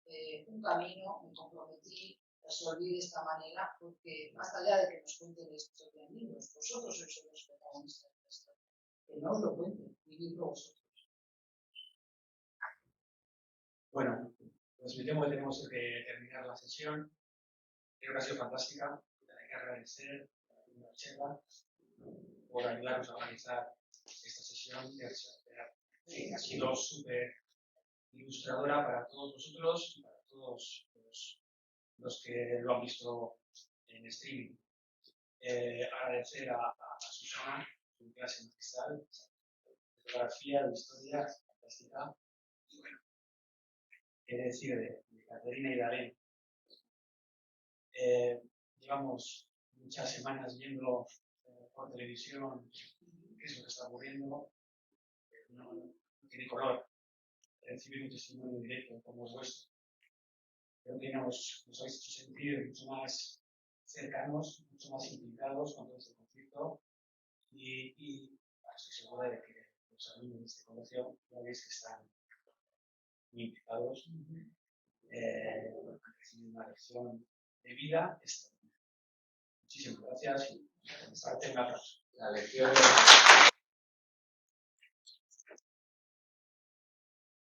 un camino, me comprometí, resolví de esta manera, porque más allá de que nos cuenten la historia en libros, vosotros sois los protagonistas de esto. Que no os lo cuenten, vividlo vosotros. Bueno, pues me temo que tenemos que terminar la sesión. Creo que ha sido fantástica. Hay que agradecer a la Cheva por ayudarnos a organizar esta sesión. Ha sido súper ilustradora para todos vosotros y para todos los que lo han visto en streaming. Agradecer a Susana, su clase magistral, de fotografía, de historia, fantástica. Y bueno, qué decir de Caterina y de Alén. Llevamos muchas semanas viendo por televisión qué es lo que está ocurriendo. No tiene color recibir un testimonio directo como el vuestro. Creo que nos habéis hecho sentir mucho más cercanos, mucho más implicados con todo este conflicto y estoy seguro de que los alumnos de este colegio ya veis que están muy implicados. Han recibido una lección de vida. Muchísimas gracias y un aplauso. La lección